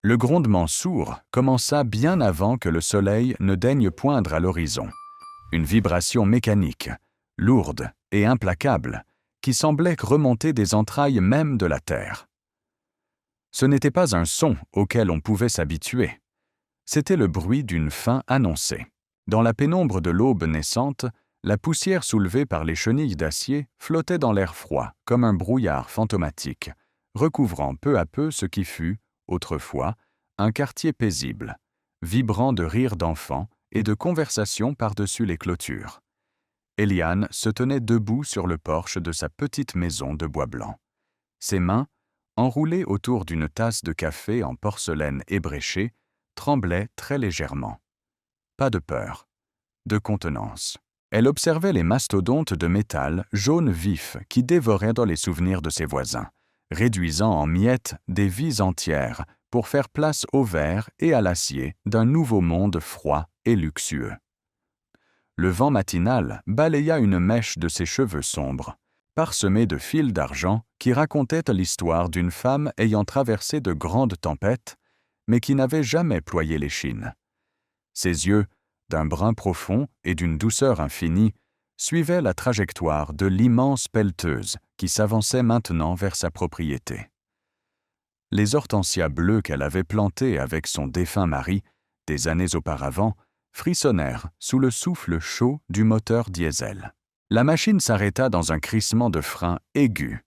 Le grondement sourd commença bien avant que le soleil ne daigne poindre à l'horizon. Une vibration mécanique, lourde et implacable, qui semblait remonter des entrailles même de la terre. Ce n'était pas un son auquel on pouvait s'habituer. C'était le bruit d'une fin annoncée. Dans la pénombre de l'aube naissante, la poussière soulevée par les chenilles d'acier flottait dans l'air froid, comme un brouillard fantomatique, recouvrant peu à peu ce qui fut, autrefois, un quartier paisible, vibrant de rires d'enfants et de conversations par-dessus les clôtures. Éliane se tenait debout sur le porche de sa petite maison de bois blanc. Ses mains, enroulées autour d'une tasse de café en porcelaine ébréchée, tremblaient très légèrement. Pas de peur, de contenance. Elle observait les mastodontes de métal jaune vif qui dévoraient dans les souvenirs de ses voisins, réduisant en miettes des vies entières pour faire place au verre et à l'acier d'un nouveau monde froid et luxueux. Le vent matinal balaya une mèche de ses cheveux sombres, parsemés de fils d'argent qui racontaient l'histoire d'une femme ayant traversé de grandes tempêtes, mais qui n'avait jamais ployé l'échine. Ses yeux, d'un brun profond et d'une douceur infinie, suivaient la trajectoire de l'immense pelleteuse qui s'avançait maintenant vers sa propriété. Les hortensias bleues qu'elle avait plantées avec son défunt mari, des années auparavant, frissonnèrent sous le souffle chaud du moteur diesel. La machine s'arrêta dans un crissement de frein aigu,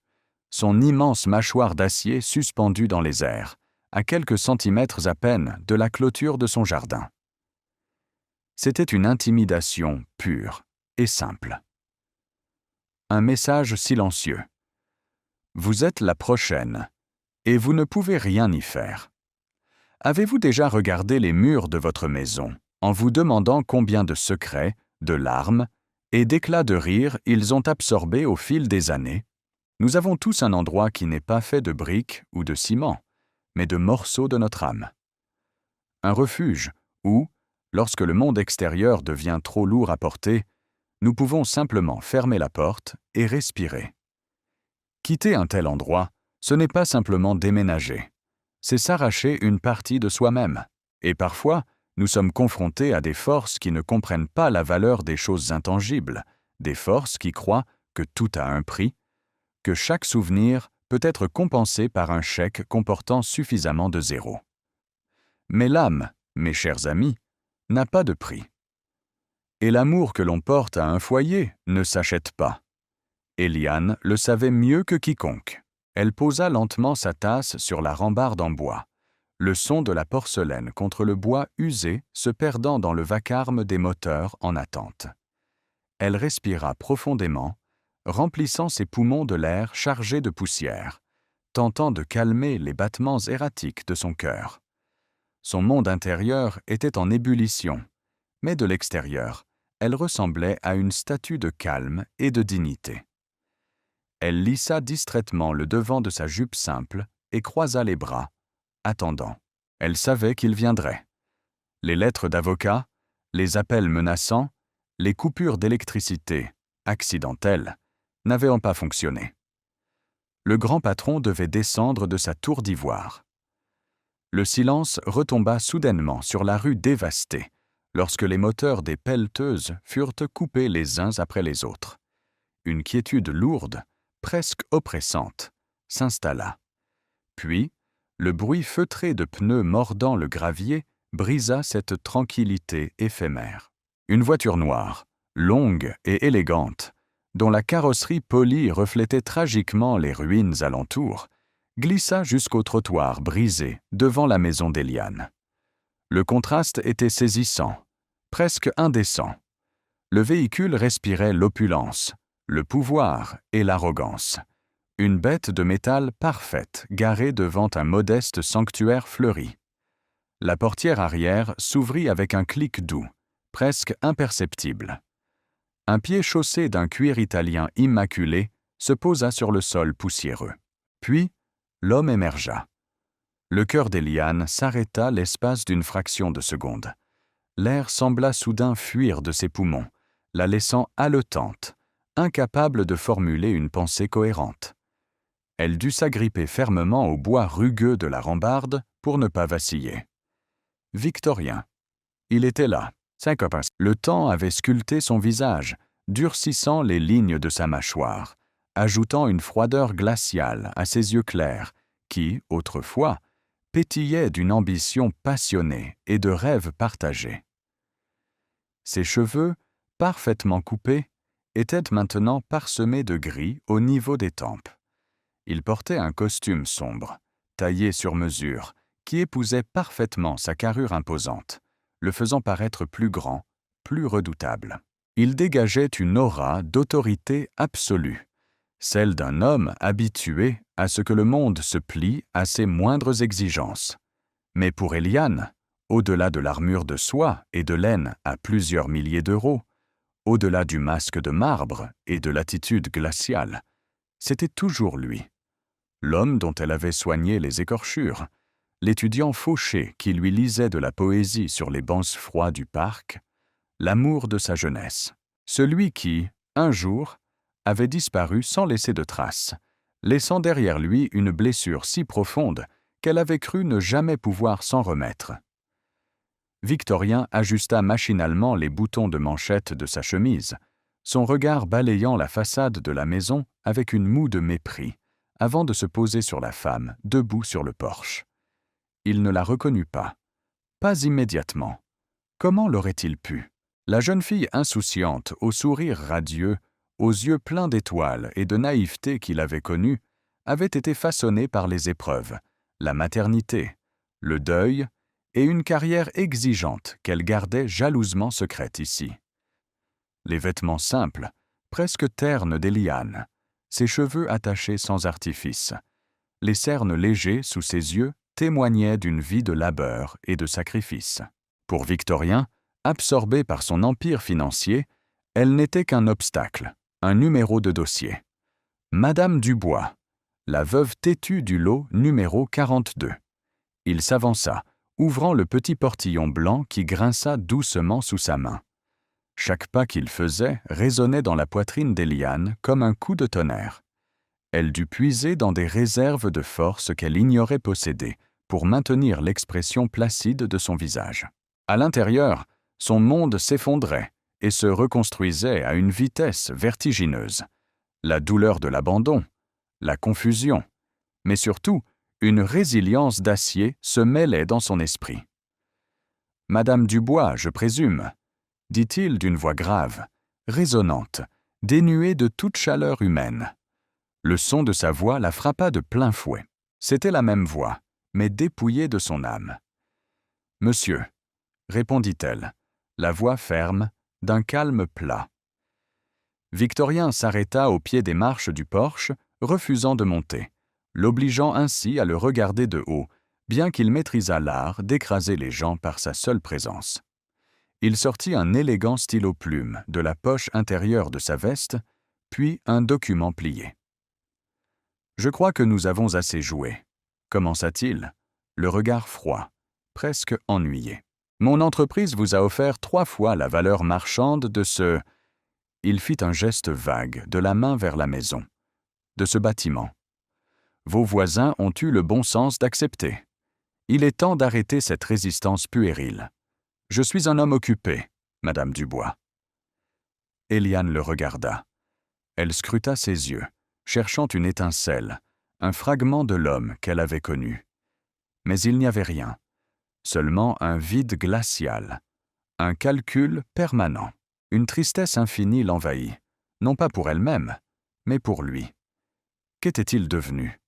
son immense mâchoire d'acier suspendue dans les airs, à quelques centimètres à peine de la clôture de son jardin. C'était une intimidation pure et simple. Un message silencieux. Vous êtes la prochaine, et vous ne pouvez rien y faire. Avez-vous déjà regardé les murs de votre maison, en vous demandant combien de secrets, de larmes et d'éclats de rire ils ont absorbés au fil des années? Nous avons tous un endroit qui n'est pas fait de briques ou de ciment, mais de morceaux de notre âme. Un refuge où, lorsque le monde extérieur devient trop lourd à porter, nous pouvons simplement fermer la porte et respirer. Quitter un tel endroit, ce n'est pas simplement déménager, c'est s'arracher une partie de soi-même, et parfois, nous sommes confrontés à des forces qui ne comprennent pas la valeur des choses intangibles, des forces qui croient que tout a un prix, que chaque souvenir peut être compensé par un chèque comportant suffisamment de zéros. Mais l'âme, mes chers amis, n'a pas de prix. Et l'amour que l'on porte à un foyer ne s'achète pas. Éliane le savait mieux que quiconque. Elle posa lentement sa tasse sur la rambarde en bois, le son de la porcelaine contre le bois usé se perdant dans le vacarme des moteurs en attente. Elle respira profondément, remplissant ses poumons de l'air chargé de poussière, tentant de calmer les battements erratiques de son cœur. Son monde intérieur était en ébullition, mais de l'extérieur, elle ressemblait à une statue de calme et de dignité. Elle lissa distraitement le devant de sa jupe simple et croisa les bras, attendant. Elle savait qu'il viendrait. Les lettres d'avocat, les appels menaçants, les coupures d'électricité, accidentelles, n'avaient pas fonctionné. Le grand patron devait descendre de sa tour d'ivoire. Le silence retomba soudainement sur la rue dévastée, lorsque les moteurs des pelleteuses furent coupés les uns après les autres. Une quiétude lourde, presque oppressante, s'installa. Puis, le bruit feutré de pneus mordant le gravier brisa cette tranquillité éphémère. Une voiture noire, longue et élégante, dont la carrosserie polie reflétait tragiquement les ruines alentour, glissa jusqu'au trottoir brisé devant la maison d'Éliane. Le contraste était saisissant, presque indécent. Le véhicule respirait l'opulence, le pouvoir et l'arrogance. Une bête de métal parfaite garée devant un modeste sanctuaire fleuri. La portière arrière s'ouvrit avec un clic doux, presque imperceptible. Un pied chaussé d'un cuir italien immaculé se posa sur le sol poussiéreux. Puis, l'homme émergea. Le cœur d'Éliane s'arrêta l'espace d'une fraction de seconde. L'air sembla soudain fuir de ses poumons, la laissant haletante, incapable de formuler une pensée cohérente. Elle dut s'agripper fermement au bois rugueux de la rambarde pour ne pas vaciller. Victorien. Il était là. Le temps avait sculpté son visage, durcissant les lignes de sa mâchoire, ajoutant une froideur glaciale à ses yeux clairs, qui, autrefois, pétillaient d'une ambition passionnée et de rêves partagés. Ses cheveux, parfaitement coupés, étaient maintenant parsemés de gris au niveau des tempes. Il portait un costume sombre, taillé sur mesure, qui épousait parfaitement sa carrure imposante, le faisant paraître plus grand, plus redoutable. Il dégageait une aura d'autorité absolue, celle d'un homme habitué à ce que le monde se plie à ses moindres exigences. Mais pour Éliane, au-delà de l'armure de soie et de laine à plusieurs milliers d'euros, au-delà du masque de marbre et de l'attitude glaciale, c'était toujours lui. L'homme dont elle avait soigné les écorchures, l'étudiant fauché qui lui lisait de la poésie sur les bancs froids du parc, l'amour de sa jeunesse, celui qui, un jour, avait disparu sans laisser de traces, laissant derrière lui une blessure si profonde qu'elle avait cru ne jamais pouvoir s'en remettre. Victorien ajusta machinalement les boutons de manchette de sa chemise, son regard balayant la façade de la maison avec une moue de mépris, avant de se poser sur la femme, debout sur le porche. Il ne la reconnut pas. Pas immédiatement. Comment l'aurait-il pu? La jeune fille insouciante, au sourire radieux, aux yeux pleins d'étoiles et de naïveté qu'il avait connue, avait été façonnée par les épreuves, la maternité, le deuil et une carrière exigeante qu'elle gardait jalousement secrète ici. Les vêtements simples, presque ternes d'Éliane, ses cheveux attachés sans artifice, les cernes légers sous ses yeux témoignaient d'une vie de labeur et de sacrifice. Pour Victorien, absorbée par son empire financier, elle n'était qu'un obstacle, un numéro de dossier. Madame Dubois, la veuve têtue du lot numéro 42. Il s'avança, ouvrant le petit portillon blanc qui grinça doucement sous sa main. Chaque pas qu'il faisait résonnait dans la poitrine d'Éliane comme un coup de tonnerre. Elle dut puiser dans des réserves de force qu'elle ignorait posséder pour maintenir l'expression placide de son visage. À l'intérieur, son monde s'effondrait et se reconstruisait à une vitesse vertigineuse. La douleur de l'abandon, la confusion, mais surtout, une résilience d'acier se mêlait dans son esprit. « Madame Dubois, je présume » dit-il d'une voix grave, résonnante, dénuée de toute chaleur humaine. Le son de sa voix la frappa de plein fouet. C'était la même voix, mais dépouillée de son âme. « Monsieur » répondit-elle, la voix ferme, d'un calme plat. Victorien s'arrêta au pied des marches du porche, refusant de monter, l'obligeant ainsi à le regarder de haut, bien qu'il maîtrisât l'art d'écraser les gens par sa seule présence. Il sortit un élégant stylo-plume de la poche intérieure de sa veste, puis un document plié. « Je crois que nous avons assez joué, » commença-t-il, le regard froid, presque ennuyé. « Mon entreprise vous a offert 3 fois la valeur marchande de ce... » Il fit un geste vague de la main vers la maison, de ce bâtiment. « Vos voisins ont eu le bon sens d'accepter. Il est temps d'arrêter cette résistance puérile. Je suis un homme occupé, Madame Dubois. » Éliane le regarda. Elle scruta ses yeux, cherchant une étincelle, un fragment de l'homme qu'elle avait connu. Mais il n'y avait rien, seulement un vide glacial, un calcul permanent. Une tristesse infinie l'envahit, non pas pour elle-même, mais pour lui. Qu'était-il devenu?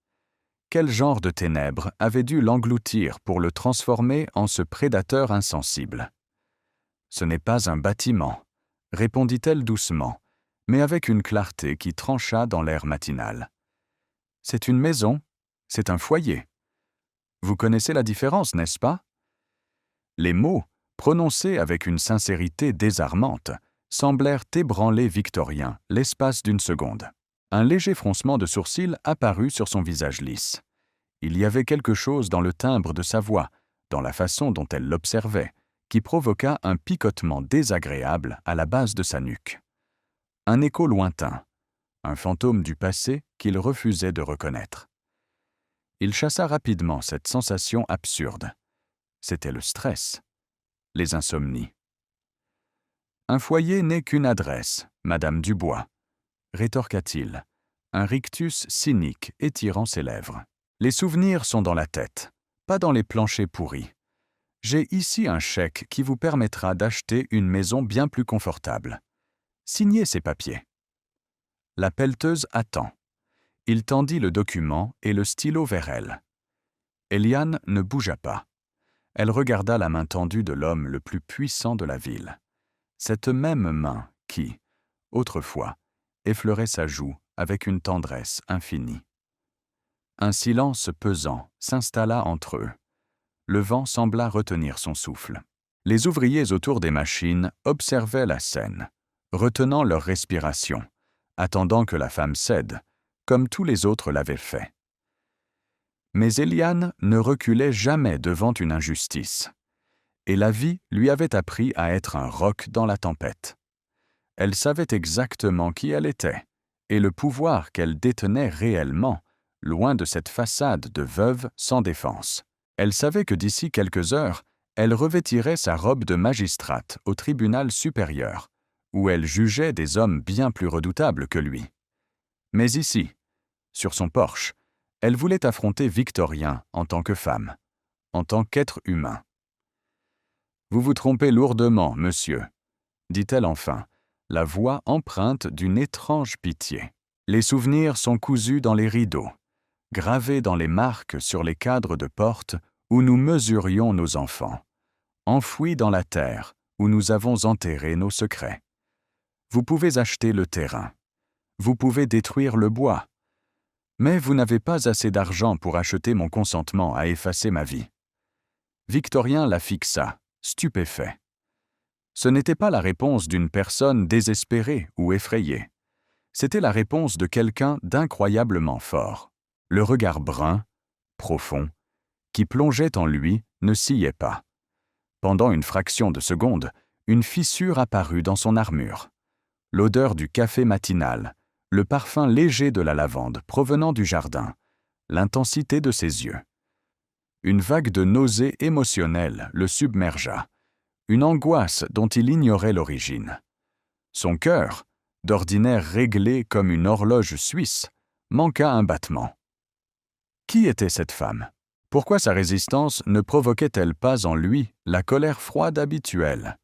Quel genre de ténèbres avait dû l'engloutir pour le transformer en ce prédateur insensible? « Ce n'est pas un bâtiment, » répondit-elle doucement, mais avec une clarté qui trancha dans l'air matinal. « C'est une maison, c'est un foyer. Vous connaissez la différence, n'est-ce pas? » Les mots, prononcés avec une sincérité désarmante, semblèrent ébranler Victorien l'espace d'une seconde. Un léger froncement de sourcils apparut sur son visage lisse. Il y avait quelque chose dans le timbre de sa voix, dans la façon dont elle l'observait, qui provoqua un picotement désagréable à la base de sa nuque. Un écho lointain, un fantôme du passé qu'il refusait de reconnaître. Il chassa rapidement cette sensation absurde. C'était le stress, les insomnies. Un foyer n'est qu'une adresse, Madame Dubois, rétorqua-t-il, un rictus cynique étirant ses lèvres. Les souvenirs sont dans la tête, pas dans les planchers pourris. J'ai ici un chèque qui vous permettra d'acheter une maison bien plus confortable. Signez ces papiers. La pelleteuse attend. Il tendit le document et le stylo vers elle. Eliane ne bougea pas. Elle regarda la main tendue de l'homme le plus puissant de la ville. Cette même main qui, autrefois, effleurait sa joue avec une tendresse infinie. Un silence pesant s'installa entre eux. Le vent sembla retenir son souffle. Les ouvriers autour des machines observaient la scène, retenant leur respiration, attendant que la femme cède, comme tous les autres l'avaient fait. Mais Eliane ne reculait jamais devant une injustice, et la vie lui avait appris à être un roc dans la tempête. Elle savait exactement qui elle était, et le pouvoir qu'elle détenait réellement, loin de cette façade de veuve sans défense. Elle savait que d'ici quelques heures, elle revêtirait sa robe de magistrate au tribunal supérieur, où elle jugeait des hommes bien plus redoutables que lui. Mais ici, sur son porche, elle voulait affronter Victorien en tant que femme, en tant qu'être humain. « Vous vous trompez lourdement, monsieur, » dit-elle enfin, la voix empreinte d'une étrange pitié. Les souvenirs sont cousus dans les rideaux, gravés dans les marques sur les cadres de porte où nous mesurions nos enfants, enfouis dans la terre où nous avons enterré nos secrets. Vous pouvez acheter le terrain, vous pouvez détruire le bois, mais vous n'avez pas assez d'argent pour acheter mon consentement à effacer ma vie. Victorien la fixa, stupéfait. Ce n'était pas la réponse d'une personne désespérée ou effrayée. C'était la réponse de quelqu'un d'incroyablement fort. Le regard brun, profond, qui plongeait en lui ne sciait pas. Pendant une fraction de seconde, une fissure apparut dans son armure. L'odeur du café matinal, le parfum léger de la lavande provenant du jardin, l'intensité de ses yeux. Une vague de nausée émotionnelle le submergea, une angoisse dont il ignorait l'origine. Son cœur, d'ordinaire réglé comme une horloge suisse, manqua un battement. Qui était cette femme? Pourquoi sa résistance ne provoquait-elle pas en lui la colère froide habituelle,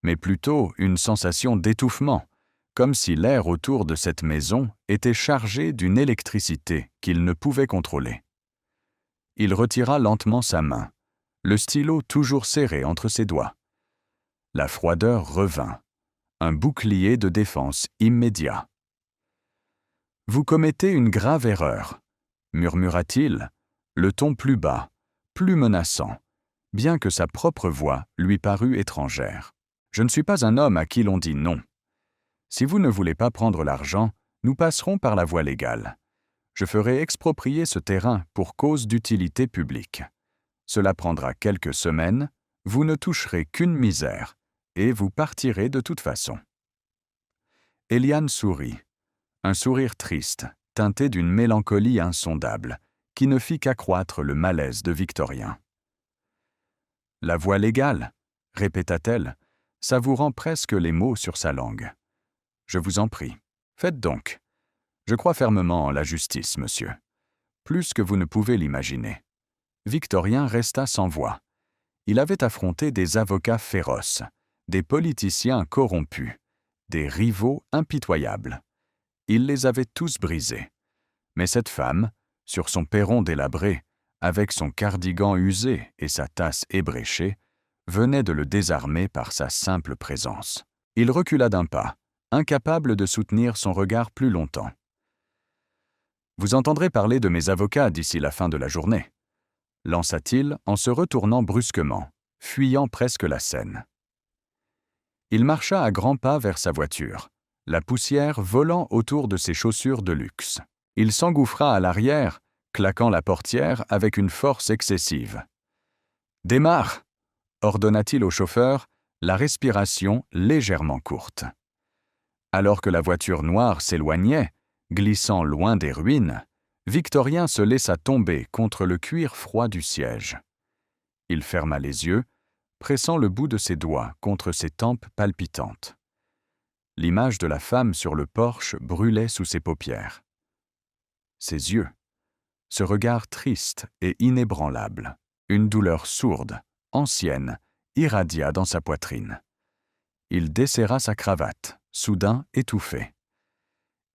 mais plutôt une sensation d'étouffement, comme si l'air autour de cette maison était chargé d'une électricité qu'il ne pouvait contrôler. Il retira lentement sa main, le stylo toujours serré entre ses doigts. La froideur revint, un bouclier de défense immédiat. « Vous commettez une grave erreur », murmura-t-il, le ton plus bas, plus menaçant, bien que sa propre voix lui parût étrangère. « Je ne suis pas un homme à qui l'on dit non. Si vous ne voulez pas prendre l'argent, nous passerons par la voie légale. Je ferai exproprier ce terrain pour cause d'utilité publique. Cela prendra quelques semaines, vous ne toucherez qu'une misère, et vous partirez de toute façon. » Eliane sourit, un sourire triste, teinté d'une mélancolie insondable, qui ne fit qu'accroître le malaise de Victorien. « La voie légale » répéta-t-elle, savourant presque les mots sur sa langue. « Je vous en prie, faites donc. Je crois fermement en la justice, monsieur. Plus que vous ne pouvez l'imaginer. » Victorien resta sans voix. Il avait affronté des avocats féroces, des politiciens corrompus, des rivaux impitoyables. Il les avait tous brisés. Mais cette femme, sur son perron délabré, avec son cardigan usé et sa tasse ébréchée, venait de le désarmer par sa simple présence. Il recula d'un pas, incapable de soutenir son regard plus longtemps. « Vous entendrez parler de mes avocats d'ici la fin de la journée, » lança-t-il en se retournant brusquement, fuyant presque la scène. Il marcha à grands pas vers sa voiture, la poussière volant autour de ses chaussures de luxe. Il s'engouffra à l'arrière, claquant la portière avec une force excessive. « Démarre !» ordonna-t-il au chauffeur, la respiration légèrement courte. Alors que la voiture noire s'éloignait, glissant loin des ruines, Victorien se laissa tomber contre le cuir froid du siège. Il ferma les yeux, pressant le bout de ses doigts contre ses tempes palpitantes. L'image de la femme sur le porche brûlait sous ses paupières. Ses yeux, ce regard triste et inébranlable, une douleur sourde, ancienne, irradia dans sa poitrine. Il desserra sa cravate, soudain étouffé.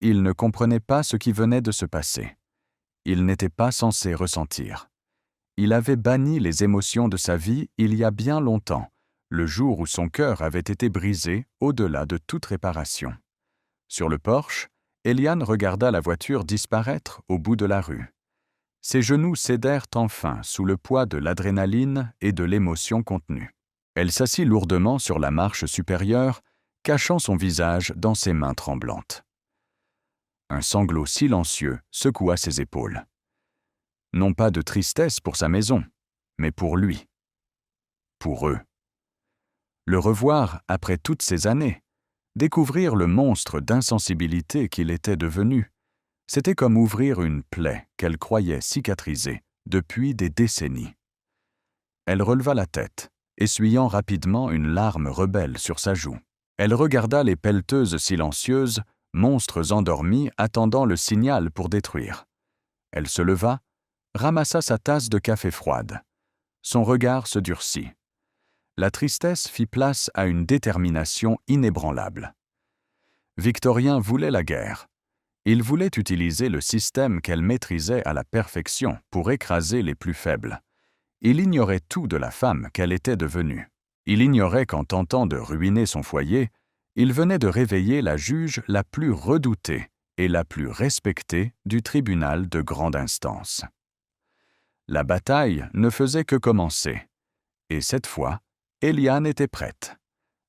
Il ne comprenait pas ce qui venait de se passer. Il n'était pas censé ressentir. Il avait banni les émotions de sa vie il y a bien longtemps, le jour où son cœur avait été brisé au-delà de toute réparation. Sur le porche, Eliane regarda la voiture disparaître au bout de la rue. Ses genoux cédèrent enfin sous le poids de l'adrénaline et de l'émotion contenue. Elle s'assit lourdement sur la marche supérieure, cachant son visage dans ses mains tremblantes. Un sanglot silencieux secoua ses épaules. Non pas de tristesse pour sa maison, mais pour lui. Pour eux. Le revoir après toutes ces années, découvrir le monstre d'insensibilité qu'il était devenu, c'était comme ouvrir une plaie qu'elle croyait cicatrisée depuis des décennies. Elle releva la tête, essuyant rapidement une larme rebelle sur sa joue. Elle regarda les pelleteuses silencieuses, monstres endormis attendant le signal pour détruire. Elle se leva, ramassa sa tasse de café froide. Son regard se durcit. La tristesse fit place à une détermination inébranlable. Victorien voulait la guerre. Il voulait utiliser le système qu'elle maîtrisait à la perfection pour écraser les plus faibles. Il ignorait tout de la femme qu'elle était devenue. Il ignorait qu'en tentant de ruiner son foyer, il venait de réveiller la juge la plus redoutée et la plus respectée du tribunal de grande instance. La bataille ne faisait que commencer. Et cette fois, Eliane était prête.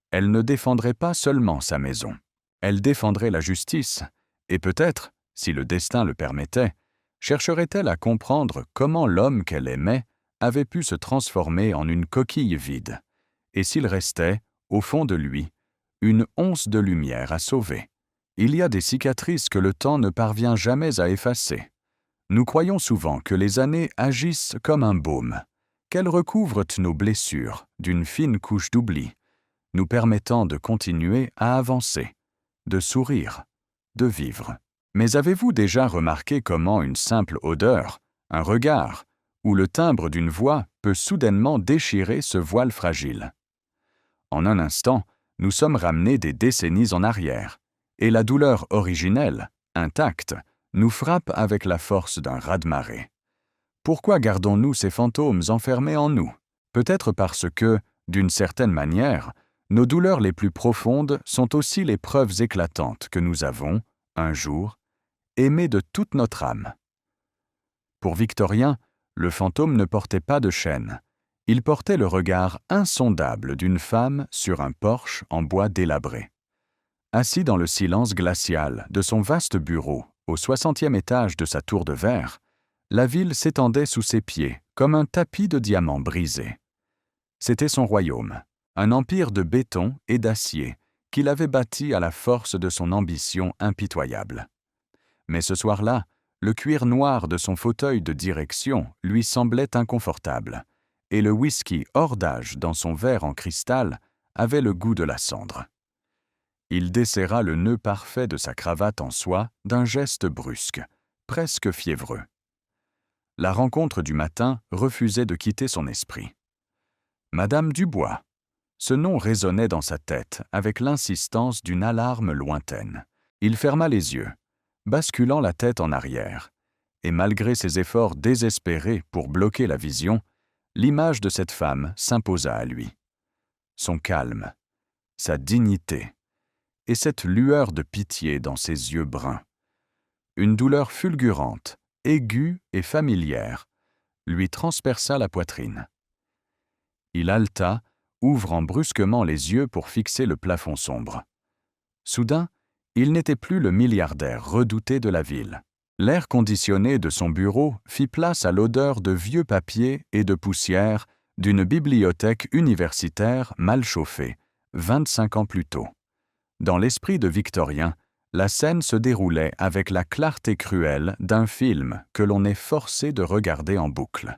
Elle ne défendrait pas seulement sa maison. Elle défendrait la justice, et peut-être, si le destin le permettait, chercherait-elle à comprendre comment l'homme qu'elle aimait avait pu se transformer en une coquille vide, et s'il restait, au fond de lui, une once de lumière à sauver. Il y a des cicatrices que le temps ne parvient jamais à effacer. Nous croyons souvent que les années agissent comme un baume, qu'elles recouvrent nos blessures d'une fine couche d'oubli, nous permettant de continuer à avancer, de sourire, de vivre. Mais avez-vous déjà remarqué comment une simple odeur, un regard ou le timbre d'une voix peut soudainement déchirer ce voile fragile? En un instant, nous sommes ramenés des décennies en arrière, et la douleur originelle, intacte, nous frappe avec la force d'un raz-de-marée. Pourquoi gardons-nous ces fantômes enfermés en nous? Peut-être parce que, d'une certaine manière, nos douleurs les plus profondes sont aussi les preuves éclatantes que nous avons, un jour, aimé de toute notre âme. Pour Victorien, le fantôme ne portait pas de chaîne. Il portait le regard insondable d'une femme sur un porche en bois délabré. Assis dans le silence glacial de son vaste bureau, au 60e étage de sa tour de verre, la ville s'étendait sous ses pieds comme un tapis de diamants brisés. C'était son royaume, un empire de béton et d'acier qu'il avait bâti à la force de son ambition impitoyable. Mais ce soir-là, le cuir noir de son fauteuil de direction lui semblait inconfortable, et le whisky hors d'âge dans son verre en cristal avait le goût de la cendre. Il desserra le nœud parfait de sa cravate en soie d'un geste brusque, presque fiévreux. La rencontre du matin refusait de quitter son esprit. Madame Dubois. Ce nom résonnait dans sa tête avec l'insistance d'une alarme lointaine. Il ferma les yeux, basculant la tête en arrière, et malgré ses efforts désespérés pour bloquer la vision, l'image de cette femme s'imposa à lui. Son calme, sa dignité, et cette lueur de pitié dans ses yeux bruns. Une douleur fulgurante, aiguë et familière, lui transperça la poitrine. Il haleta, ouvrant brusquement les yeux pour fixer le plafond sombre. Soudain, il n'était plus le milliardaire redouté de la ville. L'air conditionné de son bureau fit place à l'odeur de vieux papiers et de poussière d'une bibliothèque universitaire mal chauffée, 25 ans plus tôt. Dans l'esprit de Victorien, La scène se déroulait avec la clarté cruelle d'un film que l'on est forcé de regarder en boucle.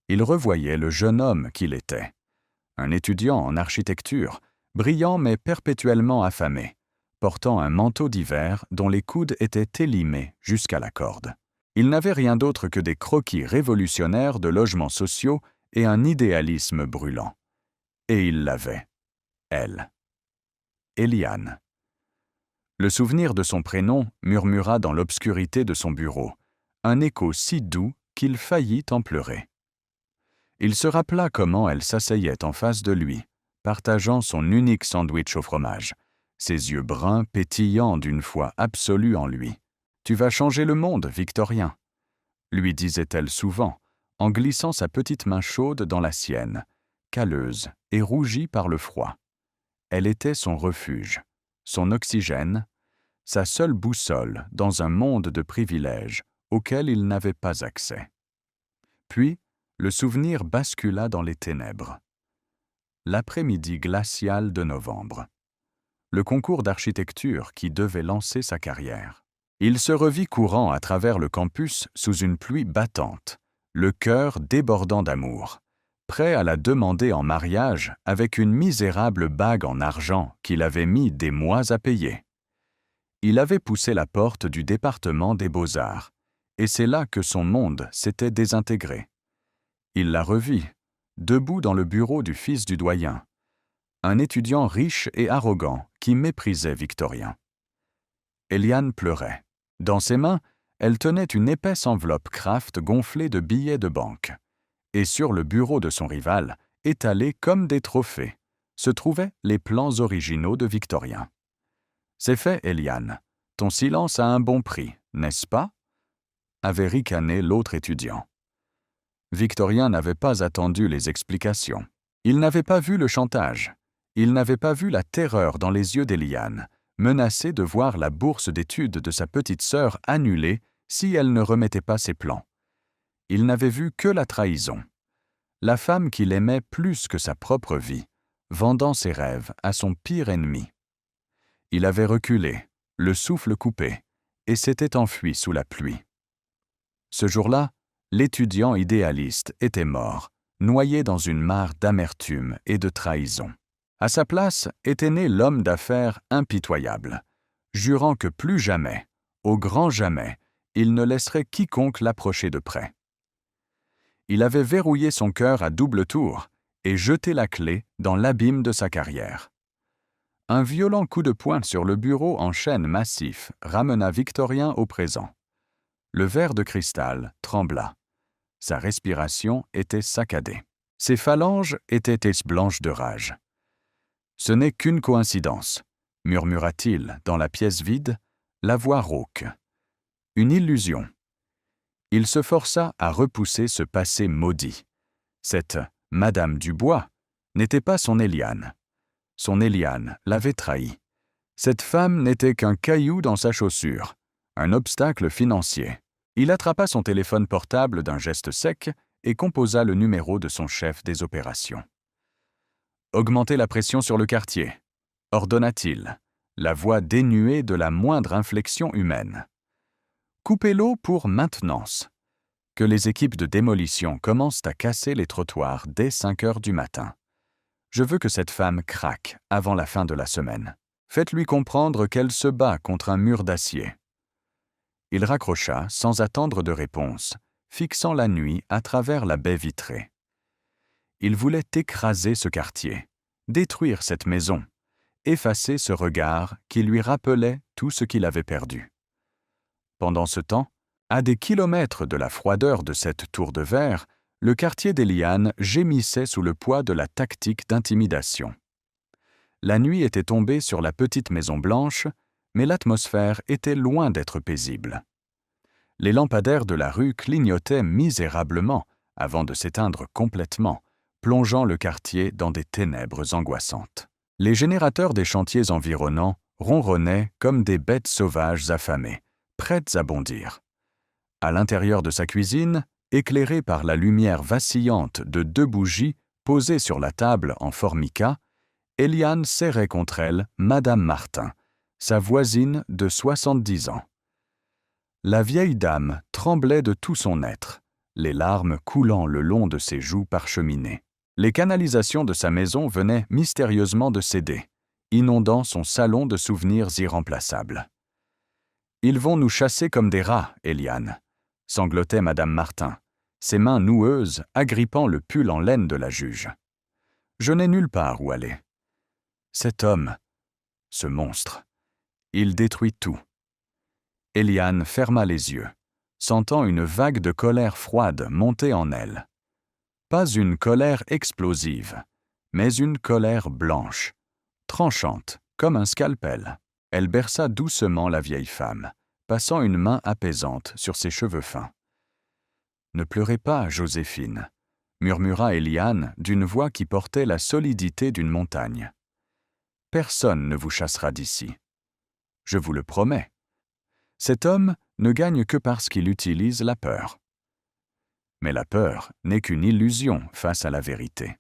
Il revoyait le jeune homme qu'il était. Un étudiant en architecture, brillant mais perpétuellement affamé, portant un manteau d'hiver dont les coudes étaient élimés jusqu'à la corde. Il n'avait rien d'autre que des croquis révolutionnaires de logements sociaux et un idéalisme brûlant. Et il l'avait. Elle. Eliane. Le souvenir de son prénom murmura dans l'obscurité de son bureau, un écho si doux qu'il faillit en pleurer. Il se rappela comment elle s'asseyait en face de lui, partageant son unique sandwich au fromage, ses yeux bruns pétillant d'une foi absolue en lui. « Tu vas changer le monde, Victorien », lui disait-elle souvent, en glissant sa petite main chaude dans la sienne, calleuse et rougie par le froid. Elle était son refuge, son oxygène, sa seule boussole dans un monde de privilèges auquel il n'avait pas accès. Puis, le souvenir bascula dans les ténèbres. L'après-midi glacial de novembre. Le concours d'architecture qui devait lancer sa carrière. Il se revit courant à travers le campus sous une pluie battante, le cœur débordant d'amour, prêt à la demander en mariage avec une misérable bague en argent qu'il avait mis des mois à payer. Il avait poussé la porte du département des beaux-arts, et c'est là que son monde s'était désintégré. Il la revit, debout dans le bureau du fils du doyen, un étudiant riche et arrogant qui méprisait Victorien. Eliane pleurait. Dans ses mains, elle tenait une épaisse enveloppe Kraft gonflée de billets de banque. Et sur le bureau de son rival, étalés comme des trophées, se trouvaient les plans originaux de Victorien. « C'est fait, Eliane. Ton silence a un bon prix, n'est-ce pas ?» avait ricané l'autre étudiant. Victorien n'avait pas attendu les explications. Il n'avait pas vu le chantage. Il n'avait pas vu la terreur dans les yeux d'Eliane, menacée de voir la bourse d'études de sa petite sœur annulée si elle ne remettait pas ses plans. Il n'avait vu que la trahison. La femme qu'il aimait plus que sa propre vie, vendant ses rêves à son pire ennemi. Il avait reculé, le souffle coupé, et s'était enfui sous la pluie. Ce jour-là, l'étudiant idéaliste était mort, noyé dans une mare d'amertume et de trahison. À sa place était né l'homme d'affaires impitoyable, jurant que plus jamais, au grand jamais, il ne laisserait quiconque l'approcher de près. Il avait verrouillé son cœur à double tour et jeté la clé dans l'abîme de sa carrière. Un violent coup de poing sur le bureau en chêne massif ramena Victorien au présent. Le verre de cristal trembla. Sa respiration était saccadée. Ses phalanges étaient blanches de rage. « Ce n'est qu'une coïncidence », murmura-t-il dans la pièce vide, la voix rauque. « Une illusion. » Il se força à repousser ce passé maudit. Cette « Madame Dubois » n'était pas son Eliane. Son Eliane l'avait trahi. Cette femme n'était qu'un caillou dans sa chaussure, un obstacle financier. Il attrapa son téléphone portable d'un geste sec et composa le numéro de son chef des opérations. « Augmentez la pression sur le quartier », ordonna-t-il, la voix dénuée de la moindre inflexion humaine. « Coupez l'eau pour maintenance. Que les équipes de démolition commencent à casser les trottoirs dès 5 heures du matin. Je veux que cette femme craque avant la fin de la semaine. Faites-lui comprendre qu'elle se bat contre un mur d'acier. » Il raccrocha sans attendre de réponse, fixant la nuit à travers la baie vitrée. Il voulait écraser ce quartier, détruire cette maison, effacer ce regard qui lui rappelait tout ce qu'il avait perdu. Pendant ce temps, à des kilomètres de la froideur de cette tour de verre, le quartier d'Eliane gémissait sous le poids de la tactique d'intimidation. La nuit était tombée sur la petite maison blanche, mais l'atmosphère était loin d'être paisible. Les lampadaires de la rue clignotaient misérablement avant de s'éteindre complètement, plongeant le quartier dans des ténèbres angoissantes. Les générateurs des chantiers environnants ronronnaient comme des bêtes sauvages affamées, prêtes à bondir. À l'intérieur de sa cuisine, éclairée par la lumière vacillante de 2 bougies posées sur la table en formica, Eliane serrait contre elle Madame Martin, sa voisine de 70 ans. La vieille dame tremblait de tout son être, les larmes coulant le long de ses joues parcheminées. Les canalisations de sa maison venaient mystérieusement de céder, inondant son salon de souvenirs irremplaçables. « Ils vont nous chasser comme des rats, Eliane », sanglotait Madame Martin, ses mains noueuses agrippant le pull en laine de la juge. « Je n'ai nulle part où aller. Cet homme, ce monstre, il détruit tout. » Eliane ferma les yeux, sentant une vague de colère froide monter en elle. Pas une colère explosive, mais une colère blanche, tranchante, comme un scalpel. Elle berça doucement la vieille femme, passant une main apaisante sur ses cheveux fins. « Ne pleurez pas, Joséphine, » murmura Eliane d'une voix qui portait la solidité d'une montagne. « Personne ne vous chassera d'ici. Je vous le promets. Cet homme ne gagne que parce qu'il utilise la peur. Mais la peur n'est qu'une illusion face à la vérité. »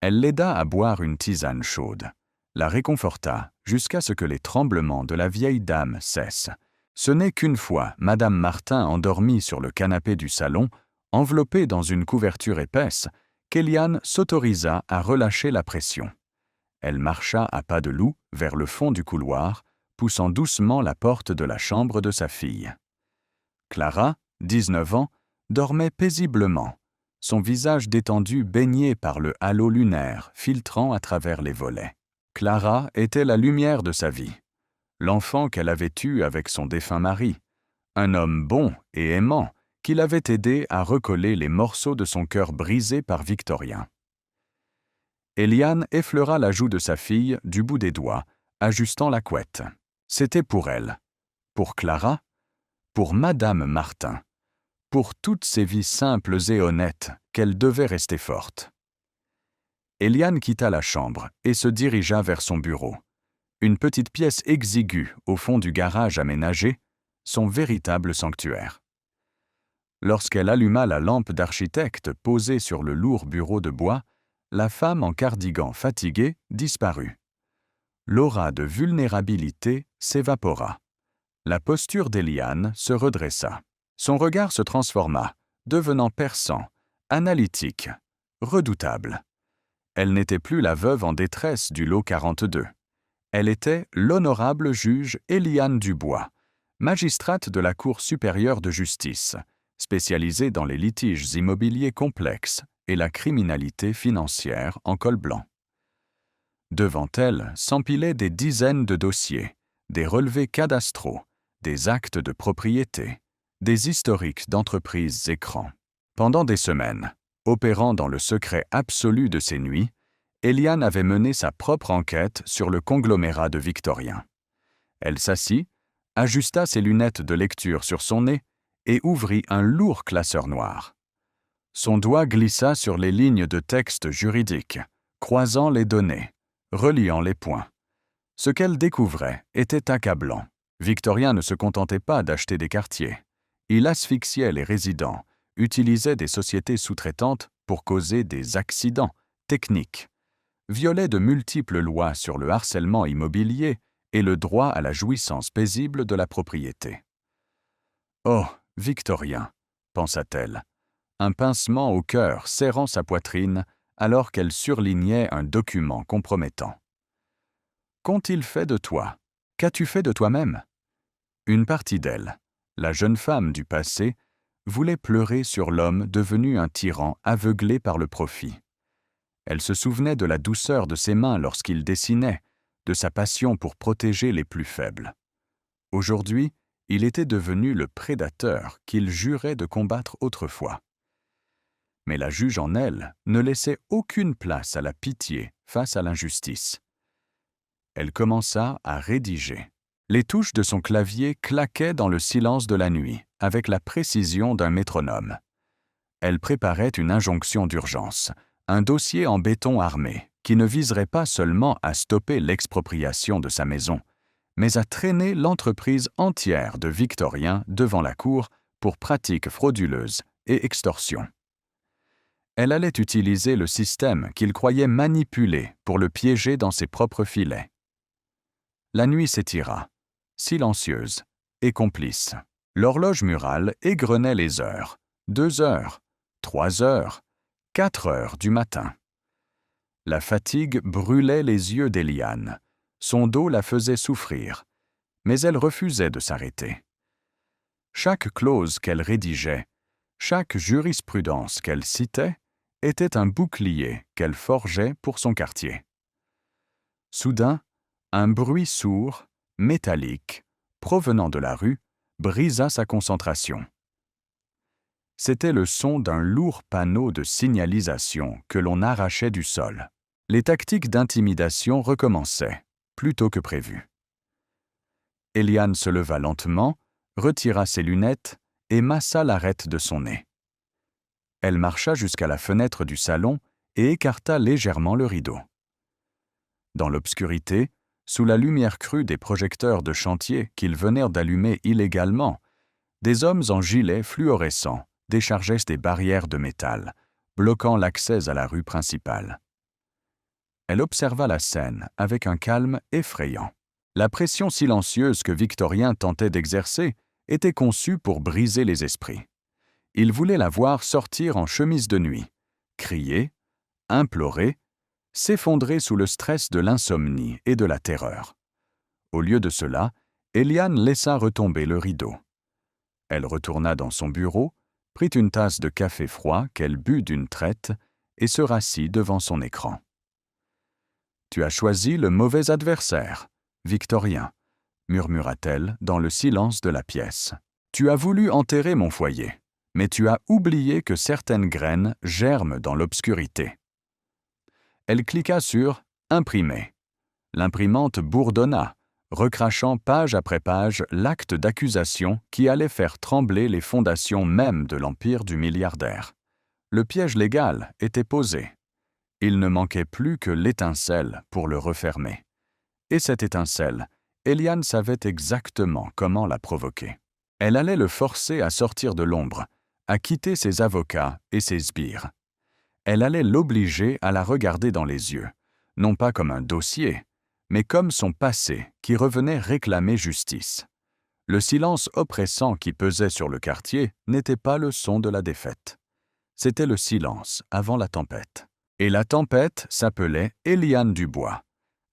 Elle l'aida à boire une tisane chaude, la réconforta jusqu'à ce que les tremblements de la vieille dame cessent. Ce n'est qu'une fois Madame Martin endormie sur le canapé du salon, enveloppée dans une couverture épaisse, qu'Eliane s'autorisa à relâcher la pression. Elle marcha à pas de loup vers le fond du couloir, poussant doucement la porte de la chambre de sa fille. Clara, 19 ans, dormait paisiblement, son visage détendu baigné par le halo lunaire filtrant à travers les volets. Clara était la lumière de sa vie, l'enfant qu'elle avait eue avec son défunt mari, un homme bon et aimant qui l'avait aidé à recoller les morceaux de son cœur brisé par Victorien. Eliane effleura la joue de sa fille du bout des doigts, ajustant la couette. C'était pour elle, pour Clara, pour Madame Martin, pour toutes ces vies simples et honnêtes qu'elle devait rester forte. Eliane quitta la chambre et se dirigea vers son bureau, une petite pièce exiguë au fond du garage aménagé, son véritable sanctuaire. Lorsqu'elle alluma la lampe d'architecte posée sur le lourd bureau de bois, la femme en cardigan fatigué disparut. L'aura de vulnérabilité s'évapora. La posture d'Eliane se redressa. Son regard se transforma, devenant perçant, analytique, redoutable. Elle n'était plus la veuve en détresse du lot 42. Elle était l'honorable juge Eliane Dubois, magistrate de la Cour supérieure de justice, spécialisée dans les litiges immobiliers complexes et la criminalité financière en col blanc. Devant elle s'empilaient des dizaines de dossiers, des relevés cadastraux, des actes de propriété, des historiques d'entreprises écrans. Pendant des semaines, opérant dans le secret absolu de ses nuits, Eliane avait mené sa propre enquête sur le conglomérat de Victorien. Elle s'assit, ajusta ses lunettes de lecture sur son nez et ouvrit un lourd classeur noir. Son doigt glissa sur les lignes de texte juridique, croisant les données, reliant les points. Ce qu'elle découvrait était accablant. Victorien ne se contentait pas d'acheter des quartiers. Il asphyxiait les résidents, utilisait des sociétés sous-traitantes pour causer des accidents techniques, violait de multiples lois sur le harcèlement immobilier et le droit à la jouissance paisible de la propriété. « Oh, Victorien !» pensa-t-elle, un pincement au cœur serrant sa poitrine alors qu'elle surlignait un document compromettant. « Qu'ont-ils fait de toi? Qu'as-tu fait de toi-même » Une partie d'elle, la jeune femme du passé, voulait pleurer sur l'homme devenu un tyran aveuglé par le profit. Elle se souvenait de la douceur de ses mains lorsqu'il dessinait, de sa passion pour protéger les plus faibles. Aujourd'hui, il était devenu le prédateur qu'il jurait de combattre autrefois. Mais la juge en elle ne laissait aucune place à la pitié face à l'injustice. Elle commença à rédiger. Les touches de son clavier claquaient dans le silence de la nuit, avec la précision d'un métronome. Elle préparait une injonction d'urgence, un dossier en béton armé, qui ne viserait pas seulement à stopper l'expropriation de sa maison, mais à traîner l'entreprise entière de Victorien devant la cour pour pratiques frauduleuses et extorsion. Elle allait utiliser le système qu'il croyait manipulé pour le piéger dans ses propres filets. La nuit s'étira, silencieuse et complice. L'horloge murale égrenait les heures, 2 heures, 3 heures, 4 heures du matin. La fatigue brûlait les yeux d'Eliane, son dos la faisait souffrir, mais elle refusait de s'arrêter. Chaque clause qu'elle rédigeait, chaque jurisprudence qu'elle citait, était un bouclier qu'elle forgeait pour son quartier. Soudain, un bruit sourd, métallique, provenant de la rue, brisa sa concentration. C'était le son d'un lourd panneau de signalisation que l'on arrachait du sol. Les tactiques d'intimidation recommençaient, plus tôt que prévu. Eliane se leva lentement, retira ses lunettes et massa l'arête de son nez. Elle marcha jusqu'à la fenêtre du salon et écarta légèrement le rideau. Dans l'obscurité, sous la lumière crue des projecteurs de chantier qu'ils venèrent d'allumer illégalement, des hommes en gilets fluorescents déchargeaient des barrières de métal, bloquant l'accès à la rue principale. Elle observa la scène avec un calme effrayant. La pression silencieuse que Victorien tentait d'exercer était conçue pour briser les esprits. Il voulait la voir sortir en chemise de nuit, crier, implorer, s'effondrer sous le stress de l'insomnie et de la terreur. Au lieu de cela, Eliane laissa retomber le rideau. Elle retourna dans son bureau, prit une tasse de café froid qu'elle but d'une traite et se rassit devant son écran. « Tu as choisi le mauvais adversaire, Victorien, » murmura-t-elle dans le silence de la pièce. « Tu as voulu enterrer mon foyer, mais tu as oublié que certaines graines germent dans l'obscurité. » Elle cliqua sur « Imprimer ». L'imprimante bourdonna, recrachant page après page l'acte d'accusation qui allait faire trembler les fondations mêmes de l'empire du milliardaire. Le piège légal était posé. Il ne manquait plus que l'étincelle pour le refermer. Et cette étincelle, Eliane savait exactement comment la provoquer. Elle allait le forcer à sortir de l'ombre, à quitter ses avocats et ses sbires. Elle allait l'obliger à la regarder dans les yeux, non pas comme un dossier, mais comme son passé qui revenait réclamer justice. Le silence oppressant qui pesait sur le quartier n'était pas le son de la défaite. C'était le silence avant la tempête. Et la tempête s'appelait Eliane Dubois.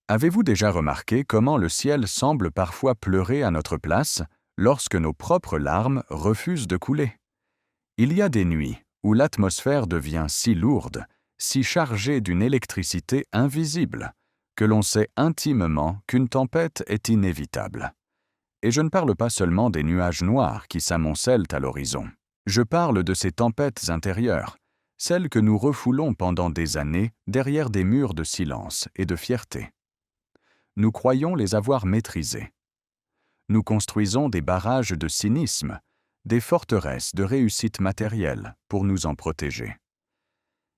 Avez-vous déjà remarqué comment le ciel semble parfois pleurer à notre place lorsque nos propres larmes refusent de couler? Il y a des nuits où l'atmosphère devient si lourde, si chargée d'une électricité invisible, que l'on sait intimement qu'une tempête est inévitable. Et je ne parle pas seulement des nuages noirs qui s'amoncellent à l'horizon. Je parle de ces tempêtes intérieures, celles que nous refoulons pendant des années derrière des murs de silence et de fierté. Nous croyons les avoir maîtrisées. Nous construisons des barrages de cynisme, des forteresses de réussite matérielle pour nous en protéger.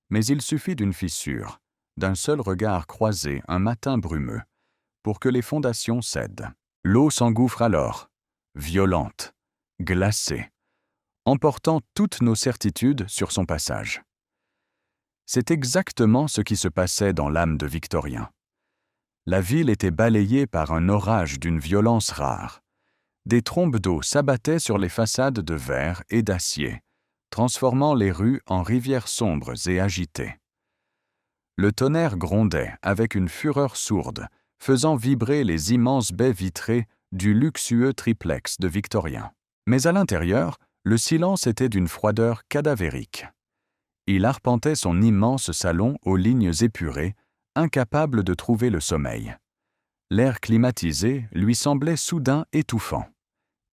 Mais il suffit d'une fissure, d'un seul regard croisé un matin brumeux, pour que les fondations cèdent. L'eau s'engouffre alors, violente, glacée, emportant toutes nos certitudes sur son passage. C'est exactement ce qui se passait dans l'âme de Victorien. La ville était balayée par un orage d'une violence rare. Des trombes d'eau s'abattaient sur les façades de verre et d'acier, transformant les rues en rivières sombres et agitées. Le tonnerre grondait avec une fureur sourde, faisant vibrer les immenses baies vitrées du luxueux triplex de Victorien. Mais à l'intérieur, le silence était d'une froideur cadavérique. Il arpentait son immense salon aux lignes épurées, incapable de trouver le sommeil. L'air climatisé lui semblait soudain étouffant.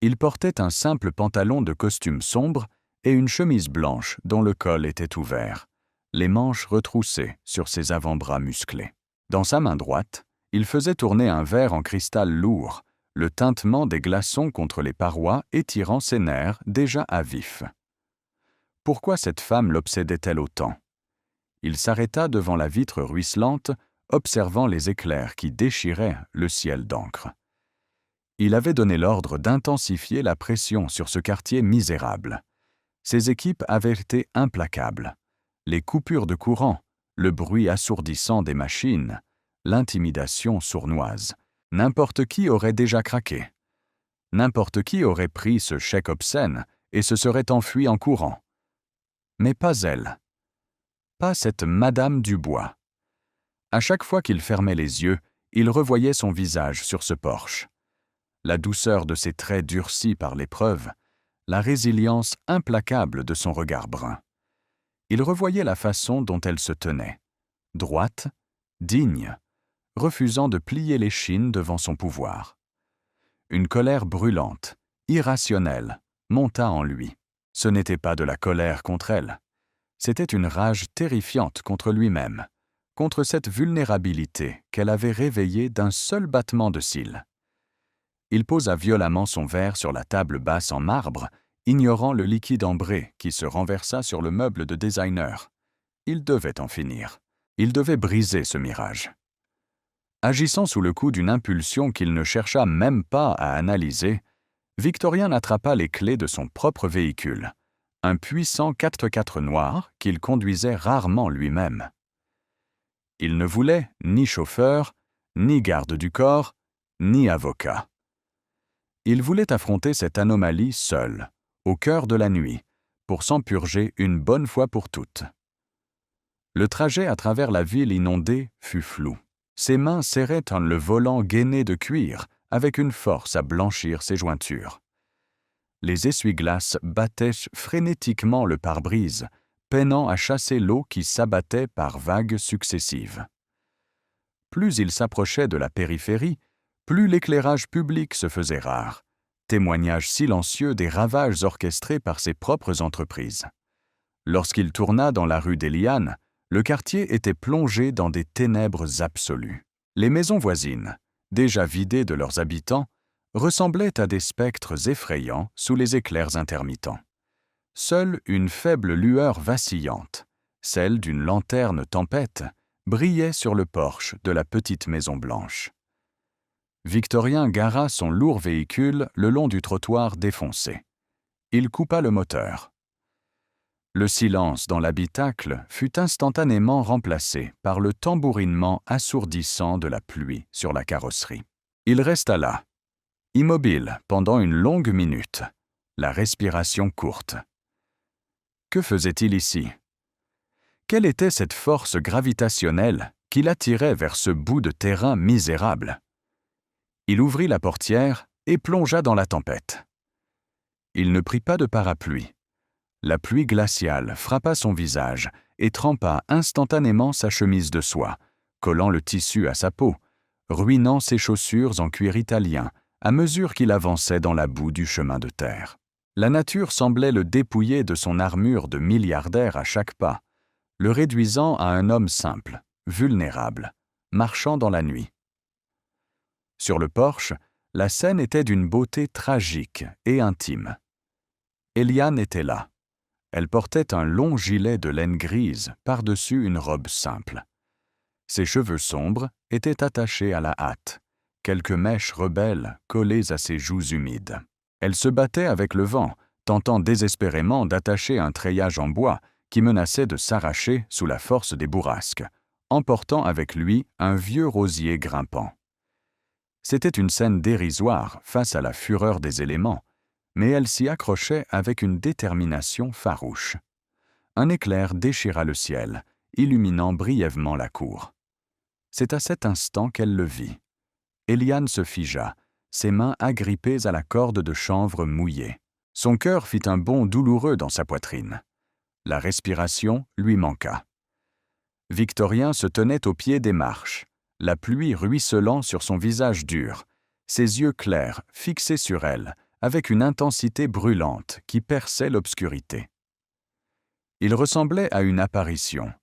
Il portait un simple pantalon de costume sombre et une chemise blanche dont le col était ouvert, les manches retroussées sur ses avant-bras musclés. Dans sa main droite, il faisait tourner un verre en cristal lourd, le tintement des glaçons contre les parois étirant ses nerfs déjà à vif. Pourquoi cette femme l'obsédait-elle autant? Il s'arrêta devant la vitre ruisselante, observant les éclairs qui déchiraient le ciel d'encre. Il avait donné l'ordre d'intensifier la pression sur ce quartier misérable. Ses équipes avaient été implacables. Les coupures de courant, le bruit assourdissant des machines, l'intimidation sournoise. N'importe qui aurait déjà craqué. N'importe qui aurait pris ce chèque obscène et se serait enfui en courant. Mais pas elle. Pas cette Madame Dubois. À chaque fois qu'il fermait les yeux, il revoyait son visage sur ce porche. La douceur de ses traits durcis par l'épreuve, la résilience implacable de son regard brun. Il revoyait la façon dont elle se tenait, droite, digne, refusant de plier l'échine devant son pouvoir. Une colère brûlante, irrationnelle, monta en lui. Ce n'était pas de la colère contre elle. C'était une rage terrifiante contre lui-même, contre cette vulnérabilité qu'elle avait réveillée d'un seul battement de cils. Il posa violemment son verre sur la table basse en marbre, ignorant le liquide ambré qui se renversa sur le meuble de designer. Il devait en finir. Il devait briser ce mirage. Agissant sous le coup d'une impulsion qu'il ne chercha même pas à analyser, Victorien attrapa les clés de son propre véhicule, un puissant 4x4 noir qu'il conduisait rarement lui-même. Il ne voulait ni chauffeur, ni garde du corps, ni avocat. Il voulait affronter cette anomalie seul, au cœur de la nuit, pour s'en purger une bonne fois pour toutes. Le trajet à travers la ville inondée fut flou. Ses mains serraient le volant gainé de cuir, avec une force à blanchir ses jointures. Les essuie-glaces battaient frénétiquement le pare-brise, peinant à chasser l'eau qui s'abattait par vagues successives. Plus il s'approchait de la périphérie, plus l'éclairage public se faisait rare, témoignage silencieux des ravages orchestrés par ses propres entreprises. Lorsqu'il tourna dans la rue des Lianes, le quartier était plongé dans des ténèbres absolues. Les maisons voisines, déjà vidées de leurs habitants, ressemblaient à des spectres effrayants sous les éclairs intermittents. Seule une faible lueur vacillante, celle d'une lanterne tempête, brillait sur le porche de la petite maison blanche. Victorien gara son lourd véhicule le long du trottoir défoncé. Il coupa le moteur. Le silence dans l'habitacle fut instantanément remplacé par le tambourinement assourdissant de la pluie sur la carrosserie. Il resta là, immobile pendant une longue minute, la respiration courte. Que faisait-il ici? Quelle était cette force gravitationnelle qui l'attirait vers ce bout de terrain misérable? Il ouvrit la portière et plongea dans la tempête. Il ne prit pas de parapluie. La pluie glaciale frappa son visage et trempa instantanément sa chemise de soie, collant le tissu à sa peau, ruinant ses chaussures en cuir italien à mesure qu'il avançait dans la boue du chemin de terre. La nature semblait le dépouiller de son armure de milliardaire à chaque pas, le réduisant à un homme simple, vulnérable, marchant dans la nuit. Sur le porche, la scène était d'une beauté tragique et intime. Eliane était là. Elle portait un long gilet de laine grise par-dessus une robe simple. Ses cheveux sombres étaient attachés à la hâte, quelques mèches rebelles collées à ses joues humides. Elle se battait avec le vent, tentant désespérément d'attacher un treillage en bois qui menaçait de s'arracher sous la force des bourrasques, emportant avec lui un vieux rosier grimpant. C'était une scène dérisoire face à la fureur des éléments, mais elle s'y accrochait avec une détermination farouche. Un éclair déchira le ciel, illuminant brièvement la cour. C'est à cet instant qu'elle le vit. Eliane se figea, ses mains agrippées à la corde de chanvre mouillée. Son cœur fit un bond douloureux dans sa poitrine. La respiration lui manqua. Victorien se tenait au pied des marches, la pluie ruisselant sur son visage dur, ses yeux clairs fixés sur elle, avec une intensité brûlante qui perçait l'obscurité. Il ressemblait à une apparition,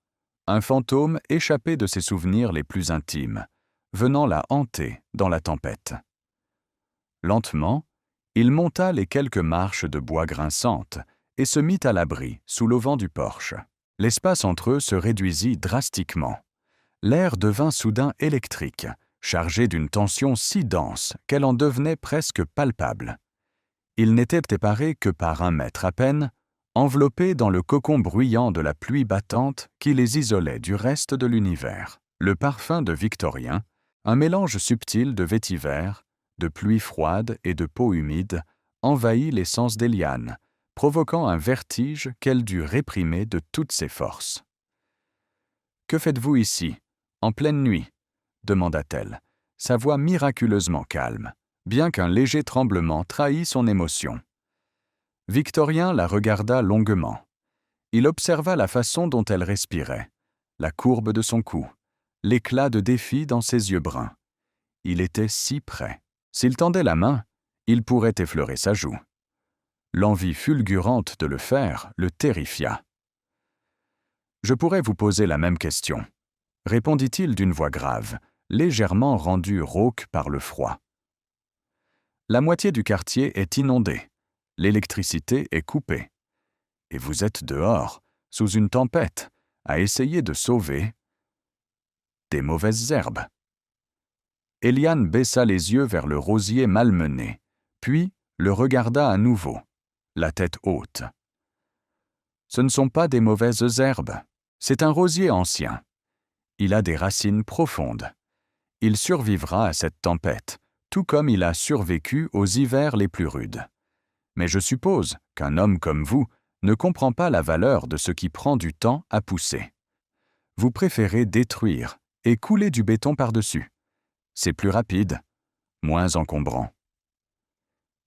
un fantôme échappé de ses souvenirs les plus intimes, venant la hanter dans la tempête. Lentement, il monta les quelques marches de bois grinçantes et se mit à l'abri sous l'auvent du porche. L'espace entre eux se réduisit drastiquement. L'air devint soudain électrique, chargé d'une tension si dense qu'elle en devenait presque palpable. Ils n'étaient séparés que par 1 mètre à peine, enveloppés dans le cocon bruyant de la pluie battante qui les isolait du reste de l'univers. Le parfum de Victorien, Un mélange subtil de vétiver, de pluie froide et de peau humide envahit les sens d'Éliane, provoquant un vertige qu'elle dut réprimer de toutes ses forces. « Que faites-vous ici, en pleine nuit ?» demanda-t-elle, sa voix miraculeusement calme, bien qu'un léger tremblement trahît son émotion. Victorien la regarda longuement. Il observa la façon dont elle respirait, la courbe de son cou, l'éclat de défi dans ses yeux bruns. Il était si près. S'il tendait la main, il pourrait effleurer sa joue. L'envie fulgurante de le faire le terrifia. « Je pourrais vous poser la même question, » répondit-il d'une voix grave, légèrement rendue rauque par le froid. La moitié du quartier est inondée, l'électricité est coupée. Et vous êtes dehors, sous une tempête, à essayer de sauver des mauvaises herbes. Éliane baissa les yeux vers le rosier malmené, puis le regarda à nouveau, la tête haute. Ce ne sont pas des mauvaises herbes, c'est un rosier ancien. Il a des racines profondes. Il survivra à cette tempête, tout comme il a survécu aux hivers les plus rudes. Mais je suppose qu'un homme comme vous ne comprend pas la valeur de ce qui prend du temps à pousser. Vous préférez détruire et couler du béton par-dessus. C'est plus rapide, moins encombrant.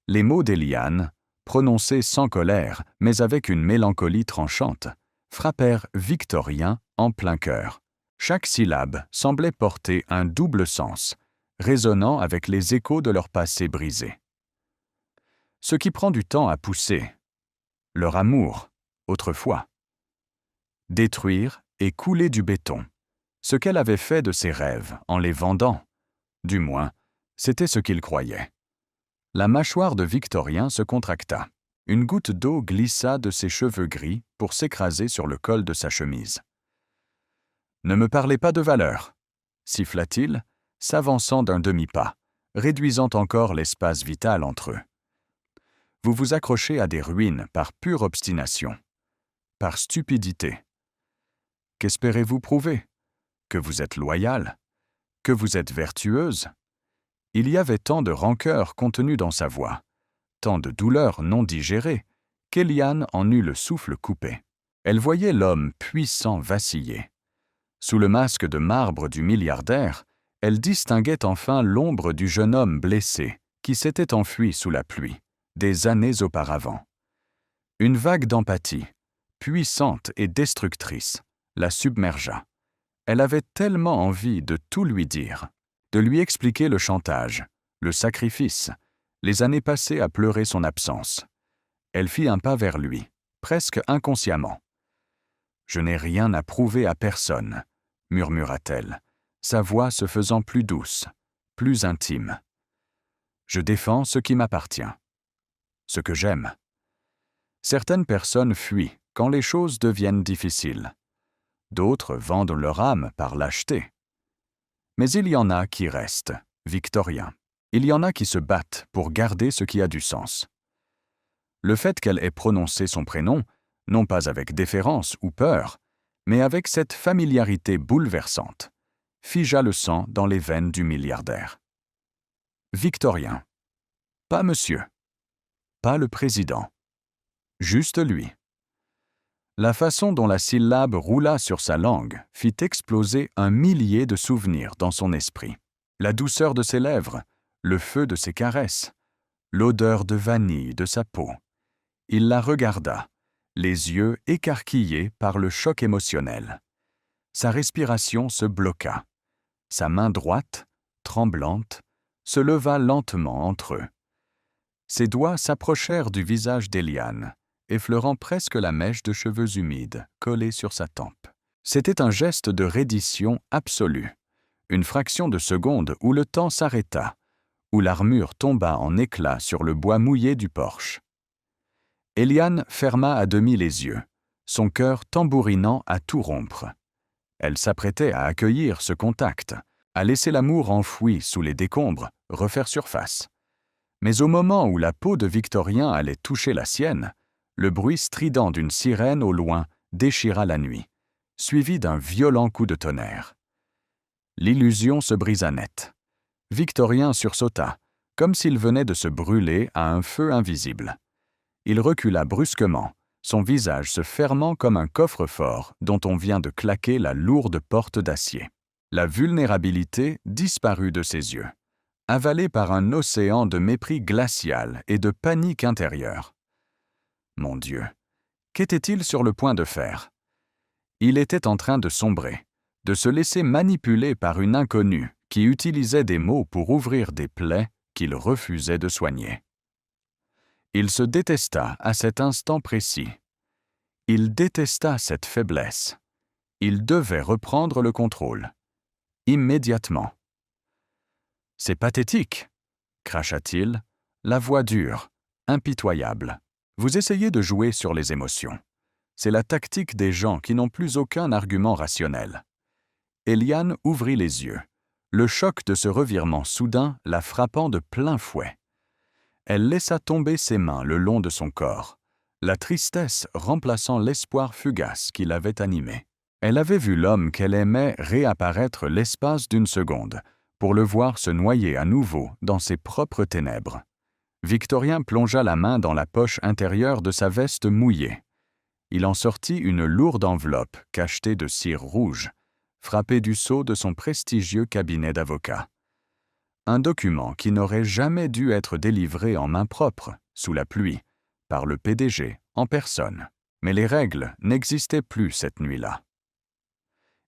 Les mots d'Éliane, prononcés sans colère, mais avec une mélancolie tranchante, frappèrent Victorien en plein cœur. Chaque syllabe semblait porter un double sens, résonnant avec les échos de leur passé brisé. Ce qui prend du temps à pousser, leur amour, autrefois. Détruire et couler du béton, ce qu'elle avait fait de ses rêves en les vendant. Du moins, c'était ce qu'il croyait. La mâchoire de Victorien se contracta. Une goutte d'eau glissa de ses cheveux gris pour s'écraser sur le col de sa chemise. « Ne me parlez pas de valeur », siffla-t-il, s'avançant d'un demi-pas, réduisant encore l'espace vital entre eux. « Vous vous accrochez à des ruines par pure obstination, par stupidité. Qu'espérez-vous prouver? Que vous êtes loyale? Que vous êtes vertueuse? » Il y avait tant de rancœur contenue dans sa voix, tant de douleur non digérée, qu'Éliane en eut le souffle coupé. Elle voyait l'homme puissant vaciller. Sous le masque de marbre du milliardaire, elle distinguait enfin l'ombre du jeune homme blessé qui s'était enfui sous la pluie, des années auparavant. Une vague d'empathie, puissante et destructrice, la submergea. Elle avait tellement envie de tout lui dire, de lui expliquer le chantage, le sacrifice, les années passées à pleurer son absence. Elle fit un pas vers lui, presque inconsciemment. « Je n'ai rien à prouver à personne », murmura-t-elle, sa voix se faisant plus douce, plus intime. « Je défends ce qui m'appartient, ce que j'aime. » Certaines personnes fuient quand les choses deviennent difficiles. D'autres vendent leur âme par lâcheté. Mais il y en a qui restent, Victorien. Il y en a qui se battent pour garder ce qui a du sens. Le fait qu'elle ait prononcé son prénom, non pas avec déférence ou peur, mais avec cette familiarité bouleversante, figea le sang dans les veines du milliardaire. Victorien. Pas monsieur. Pas le président. Juste lui. La façon dont la syllabe roula sur sa langue fit exploser un millier de souvenirs dans son esprit. La douceur de ses lèvres, le feu de ses caresses, l'odeur de vanille de sa peau. Il la regarda, les yeux écarquillés par le choc émotionnel. Sa respiration se bloqua. Sa main droite, tremblante, se leva lentement entre eux. Ses doigts s'approchèrent du visage d'Éliane, effleurant presque la mèche de cheveux humides collée sur sa tempe. C'était un geste de reddition absolue, une fraction de seconde où le temps s'arrêta, où l'armure tomba en éclats sur le bois mouillé du porche. Éliane ferma à demi les yeux, son cœur tambourinant à tout rompre. Elle s'apprêtait à accueillir ce contact, à laisser l'amour enfoui sous les décombres refaire surface. Mais au moment où la peau de Victorien allait toucher la sienne, le bruit strident d'une sirène au loin déchira la nuit, suivi d'un violent coup de tonnerre. L'illusion se brisa net. Victorien sursauta, comme s'il venait de se brûler à un feu invisible. Il recula brusquement, son visage se fermant comme un coffre-fort dont on vient de claquer la lourde porte d'acier. La vulnérabilité disparut de ses yeux, avalée par un océan de mépris glacial et de panique intérieure. Mon Dieu, qu'était-il sur le point de faire? Il était en train de sombrer, de se laisser manipuler par une inconnue qui utilisait des mots pour ouvrir des plaies qu'il refusait de soigner. Il se détesta à cet instant précis. Il détesta cette faiblesse. Il devait reprendre le contrôle. Immédiatement. « C'est pathétique !» cracha-t-il, la voix dure, impitoyable. Vous essayez de jouer sur les émotions. C'est la tactique des gens qui n'ont plus aucun argument rationnel. Eliane ouvrit les yeux, le choc de ce revirement soudain la frappant de plein fouet. Elle laissa tomber ses mains le long de son corps, la tristesse remplaçant l'espoir fugace qui l'avait animée. Elle avait vu l'homme qu'elle aimait réapparaître l'espace d'une seconde, pour le voir se noyer à nouveau dans ses propres ténèbres. Victorien plongea la main dans la poche intérieure de sa veste mouillée. Il en sortit une lourde enveloppe cachetée de cire rouge, frappée du sceau de son prestigieux cabinet d'avocat. Un document qui n'aurait jamais dû être délivré en main propre, sous la pluie, par le PDG en personne. Mais les règles n'existaient plus cette nuit-là.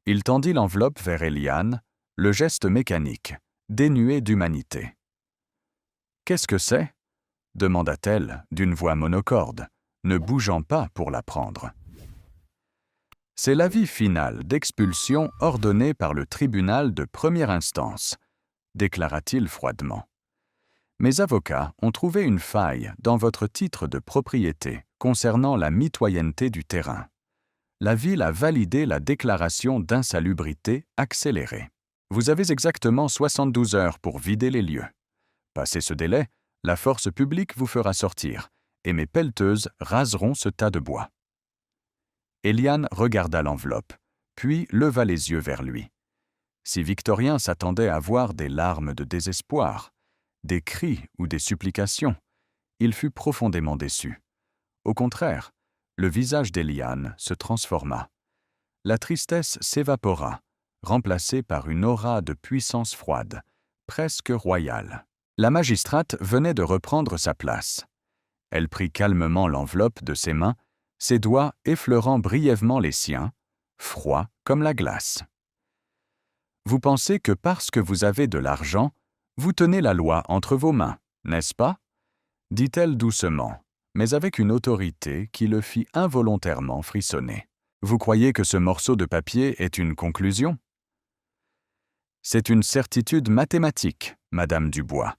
Il tendit l'enveloppe vers Eliane, le geste mécanique, dénué d'humanité. « Qu'est-ce que c'est » demanda-t-elle d'une voix monocorde, ne bougeant pas pour la prendre. « C'est l'avis final d'expulsion ordonné par le tribunal de première instance » déclara-t-il froidement. « Mes avocats ont trouvé une faille dans votre titre de propriété concernant la mitoyenneté du terrain. La ville a validé la déclaration d'insalubrité accélérée. Vous avez exactement 72 heures pour vider les lieux. Passé ce délai, la force publique vous fera sortir, et mes pelleteuses raseront ce tas de bois. » Eliane regarda l'enveloppe, puis leva les yeux vers lui. Si Victorien s'attendait à voir des larmes de désespoir, des cris ou des supplications, il fut profondément déçu. Au contraire, le visage d'Eliane se transforma. La tristesse s'évapora, remplacée par une aura de puissance froide, presque royale. La magistrate venait de reprendre sa place. Elle prit calmement l'enveloppe de ses mains, ses doigts effleurant brièvement les siens, froids comme la glace. « Vous pensez que parce que vous avez de l'argent, vous tenez la loi entre vos mains, n'est-ce pas » dit-elle doucement, mais avec une autorité qui le fit involontairement frissonner. « Vous croyez que ce morceau de papier est une conclusion ?»« C'est une certitude mathématique, Madame Dubois, »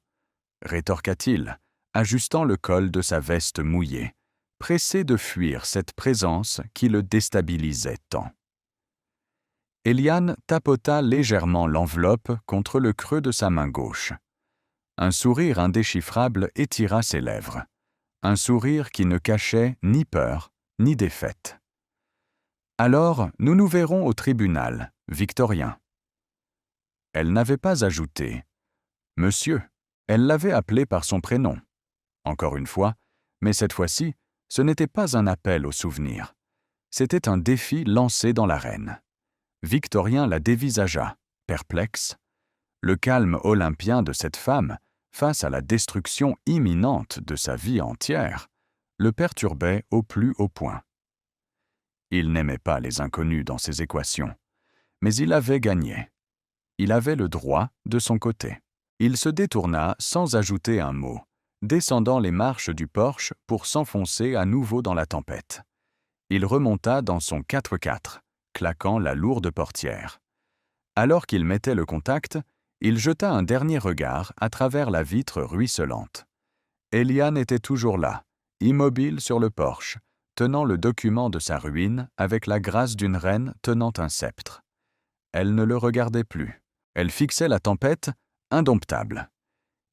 rétorqua-t-il, ajustant le col de sa veste mouillée, pressé de fuir cette présence qui le déstabilisait tant. Eliane tapota légèrement l'enveloppe contre le creux de sa main gauche. Un sourire indéchiffrable étira ses lèvres, un sourire qui ne cachait ni peur ni défaite. « Alors, nous nous verrons au tribunal, Victorien. » Elle n'avait pas ajouté « Monsieur », elle l'avait appelé par son prénom. Encore une fois, mais cette fois-ci, ce n'était pas un appel au souvenir. C'était un défi lancé dans l'arène. Victorien la dévisagea, perplexe. Le calme olympien de cette femme, face à la destruction imminente de sa vie entière, le perturbait au plus haut point. Il n'aimait pas les inconnus dans ses équations, mais il avait gagné. Il avait le droit de son côté. Il se détourna sans ajouter un mot, descendant les marches du porche pour s'enfoncer à nouveau dans la tempête. Il remonta dans son 4x4, claquant la lourde portière. Alors qu'il mettait le contact, il jeta un dernier regard à travers la vitre ruisselante. Eliane était toujours là, immobile sur le porche, tenant le document de sa ruine avec la grâce d'une reine tenant un sceptre. Elle ne le regardait plus. Elle fixait la tempête, indomptable.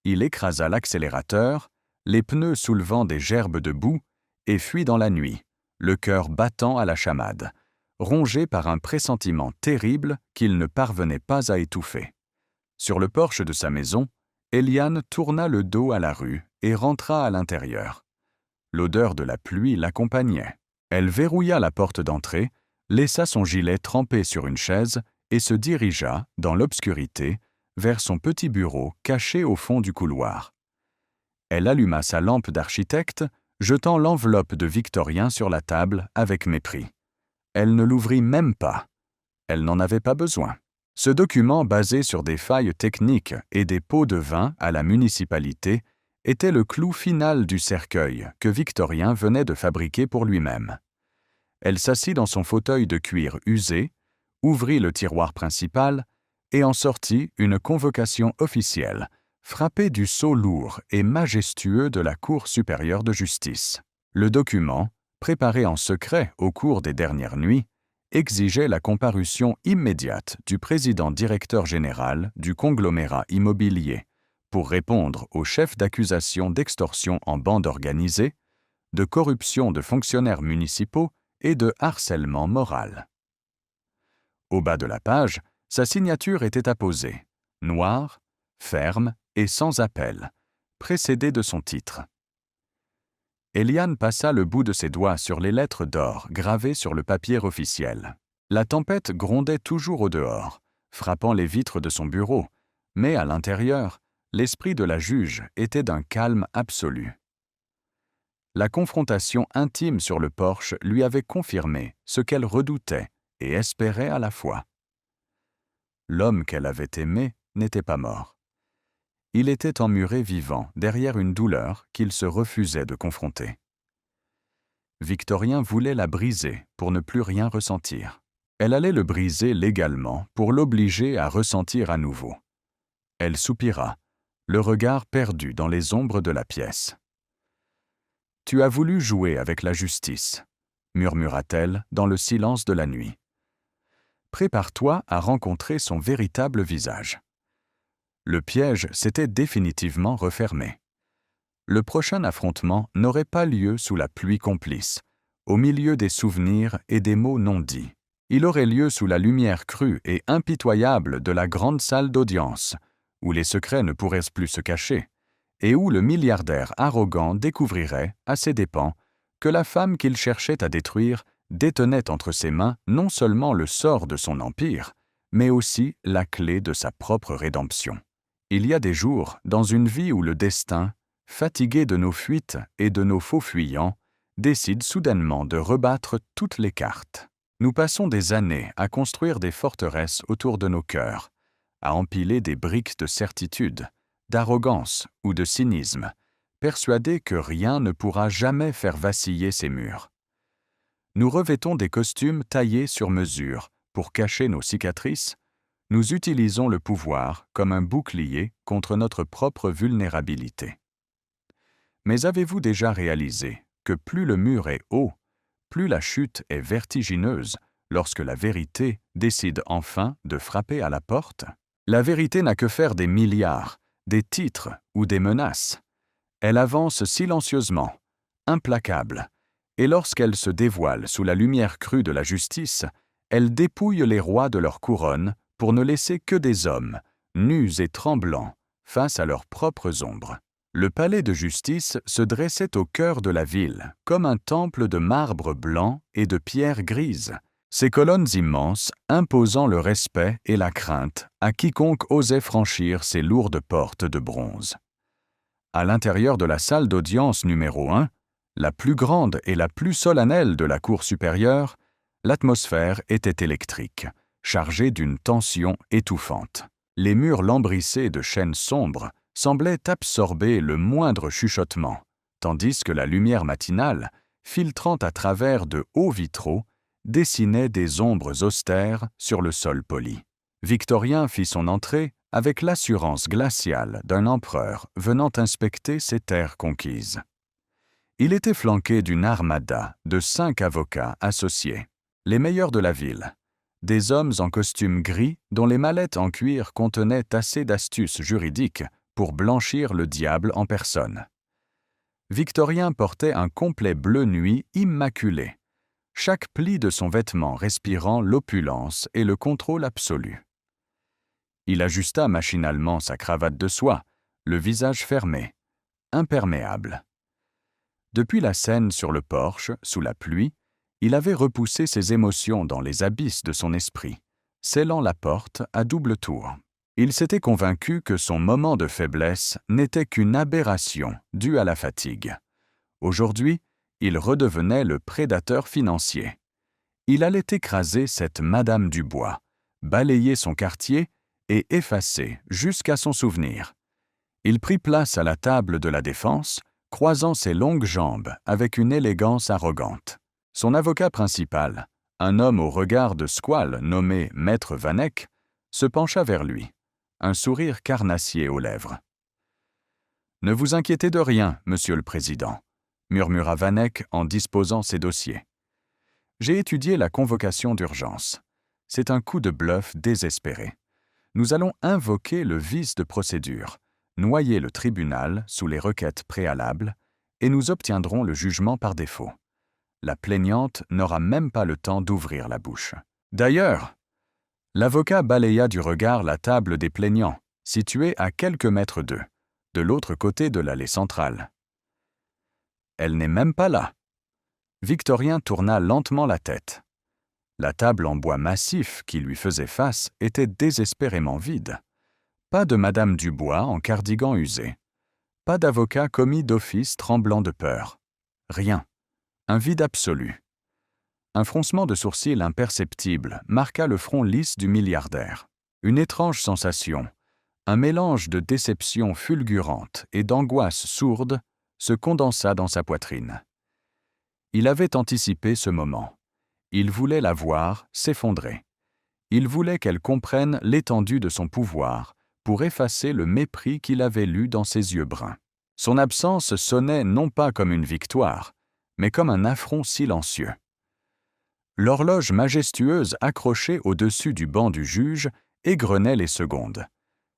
Il écrasa l'accélérateur, les pneus soulevant des gerbes de boue, et fuit dans la nuit, le cœur battant à la chamade, rongé par un pressentiment terrible qu'il ne parvenait pas à étouffer. Sur le porche de sa maison, Éliane tourna le dos à la rue et rentra à l'intérieur. L'odeur de la pluie l'accompagnait. Elle verrouilla la porte d'entrée, laissa son gilet trempé sur une chaise et se dirigea, dans l'obscurité, vers son petit bureau caché au fond du couloir. Elle alluma sa lampe d'architecte, jetant l'enveloppe de Victorien sur la table avec mépris. Elle ne l'ouvrit même pas. Elle n'en avait pas besoin. Ce document, basé sur des failles techniques et des pots de vin à la municipalité, était le clou final du cercueil que Victorien venait de fabriquer pour lui-même. Elle s'assit dans son fauteuil de cuir usé, ouvrit le tiroir principal et en sortit une convocation officielle, frappée du sceau lourd et majestueux de la Cour supérieure de justice. Le document, préparé en secret au cours des dernières nuits, exigeait la comparution immédiate du président-directeur général du conglomérat immobilier pour répondre aux chefs d'accusation d'extorsion en bande organisée, de corruption de fonctionnaires municipaux et de harcèlement moral. Au bas de la page, sa signature était apposée, noire, ferme et sans appel, précédée de son titre. Éliane passa le bout de ses doigts sur les lettres d'or gravées sur le papier officiel. La tempête grondait toujours au dehors, frappant les vitres de son bureau, mais à l'intérieur, l'esprit de la juge était d'un calme absolu. La confrontation intime sur le porche lui avait confirmé ce qu'elle redoutait et espérait à la fois. L'homme qu'elle avait aimé n'était pas mort. Il était emmuré vivant derrière une douleur qu'il se refusait de confronter. Victorien voulait la briser pour ne plus rien ressentir. Elle allait le briser légalement pour l'obliger à ressentir à nouveau. Elle soupira, le regard perdu dans les ombres de la pièce. « Tu as voulu jouer avec la justice », murmura-t-elle dans le silence de la nuit. « Prépare-toi à rencontrer son véritable visage. » Le piège s'était définitivement refermé. Le prochain affrontement n'aurait pas lieu sous la pluie complice, au milieu des souvenirs et des mots non dits. Il aurait lieu sous la lumière crue et impitoyable de la grande salle d'audience, où les secrets ne pourraient plus se cacher, et où le milliardaire arrogant découvrirait, à ses dépens, que la femme qu'il cherchait à détruire détenait entre ses mains non seulement le sort de son empire, mais aussi la clé de sa propre rédemption. Il y a des jours, dans une vie où le destin, fatigué de nos fuites et de nos faux fuyants, décide soudainement de rebattre toutes les cartes. Nous passons des années à construire des forteresses autour de nos cœurs, à empiler des briques de certitude, d'arrogance ou de cynisme, persuadés que rien ne pourra jamais faire vaciller ces murs. Nous revêtons des costumes taillés sur mesure pour cacher nos cicatrices. Nous utilisons le pouvoir comme un bouclier contre notre propre vulnérabilité. Mais avez-vous déjà réalisé que plus le mur est haut, plus la chute est vertigineuse lorsque la vérité décide enfin de frapper à la porte? La vérité n'a que faire des milliards, des titres ou des menaces. Elle avance silencieusement, implacable, et lorsqu'elle se dévoile sous la lumière crue de la justice, elle dépouille les rois de leur couronne pour ne laisser que des hommes, nus et tremblants, face à leurs propres ombres. Le palais de justice se dressait au cœur de la ville, comme un temple de marbre blanc et de pierre grise, ses colonnes immenses imposant le respect et la crainte à quiconque osait franchir ces lourdes portes de bronze. À l'intérieur de la salle d'audience numéro 1, la plus grande et la plus solennelle de la Cour supérieure, l'atmosphère était électrique, chargée d'une tension étouffante. Les murs lambrissés de chaînes sombres semblaient absorber le moindre chuchotement, tandis que la lumière matinale, filtrant à travers de hauts vitraux, dessinait des ombres austères sur le sol poli. Victorien fit son entrée avec l'assurance glaciale d'un empereur venant inspecter ses terres conquises. Il était flanqué d'une armada de 5 avocats associés, les meilleurs de la ville, des hommes en costume gris dont les mallettes en cuir contenaient assez d'astuces juridiques pour blanchir le diable en personne. Victorien portait un complet bleu nuit immaculé, chaque pli de son vêtement respirant l'opulence et le contrôle absolu. Il ajusta machinalement sa cravate de soie, le visage fermé, imperméable. Depuis la scène sur le porche, sous la pluie, il avait repoussé ses émotions dans les abysses de son esprit, scellant la porte à double tour. Il s'était convaincu que son moment de faiblesse n'était qu'une aberration due à la fatigue. Aujourd'hui, il redevenait le prédateur financier. Il allait écraser cette Madame Dubois, balayer son quartier et effacer jusqu'à son souvenir. Il prit place à la table de la défense, croisant ses longues jambes avec une élégance arrogante. Son avocat principal, un homme au regard de squale nommé Maître Vanek, se pencha vers lui, un sourire carnassier aux lèvres. « Ne vous inquiétez de rien, Monsieur le Président », murmura Vanek en disposant ses dossiers. « J'ai étudié la convocation d'urgence. C'est un coup de bluff désespéré. Nous allons invoquer le vice de procédure, noyer le tribunal sous les requêtes préalables, et nous obtiendrons le jugement par défaut. La plaignante n'aura même pas le temps d'ouvrir la bouche. D'ailleurs, l'avocat balaya du regard la table des plaignants, située à quelques mètres d'eux, de l'autre côté de l'allée centrale. Elle n'est même pas là. Victorien tourna lentement la tête. La table en bois massif qui lui faisait face était désespérément vide. Pas de Madame Dubois en cardigan usé. Pas d'avocat commis d'office tremblant de peur. Rien. Un vide absolu. Un froncement de sourcils imperceptible marqua le front lisse du milliardaire. Une étrange sensation, un mélange de déception fulgurante et d'angoisse sourde, se condensa dans sa poitrine. Il avait anticipé ce moment. Il voulait la voir s'effondrer. Il voulait qu'elle comprenne l'étendue de son pouvoir pour effacer le mépris qu'il avait lu dans ses yeux bruns. Son absence sonnait non pas comme une victoire, mais comme un affront silencieux. L'horloge majestueuse accrochée au-dessus du banc du juge égrenait les secondes.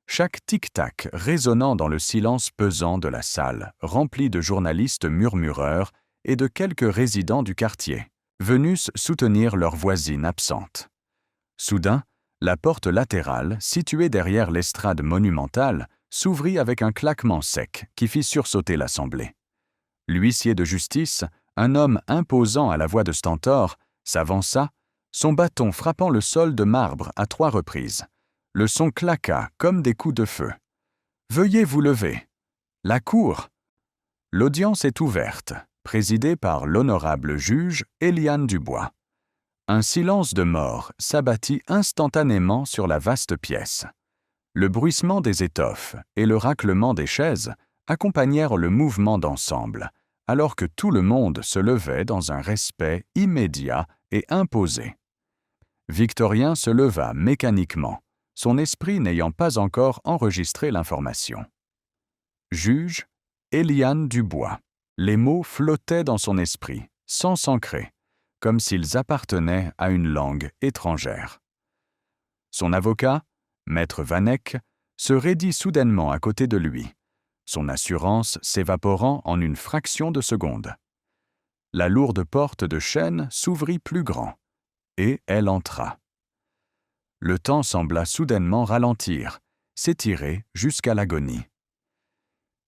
Chaque tic-tac résonnant dans le silence pesant de la salle, remplie de journalistes murmureurs et de quelques résidents du quartier, venus soutenir leur voisine absente. Soudain, la porte latérale, située derrière l'estrade monumentale, s'ouvrit avec un claquement sec qui fit sursauter l'assemblée. L'huissier de justice, un homme imposant à la voix de stentor, s'avança, son bâton frappant le sol de marbre à 3 reprises. Le son claqua comme des coups de feu. « Veuillez vous lever. La cour !» L'audience est ouverte, présidée par l'honorable juge Eliane Dubois. Un silence de mort s'abattit instantanément sur la vaste pièce. Le bruissement des étoffes et le raclement des chaises accompagnèrent le mouvement d'ensemble, alors que tout le monde se levait dans un respect immédiat et imposé. Victorien se leva mécaniquement, son esprit n'ayant pas encore enregistré l'information. Juge, Eliane Dubois. Les mots flottaient dans son esprit, sans s'ancrer, comme s'ils appartenaient à une langue étrangère. Son avocat, Maître Vanek, se raidit soudainement à côté de lui, son assurance s'évaporant en une fraction de seconde. La lourde porte de chêne s'ouvrit plus grand, et elle entra. Le temps sembla soudainement ralentir, s'étirer jusqu'à l'agonie.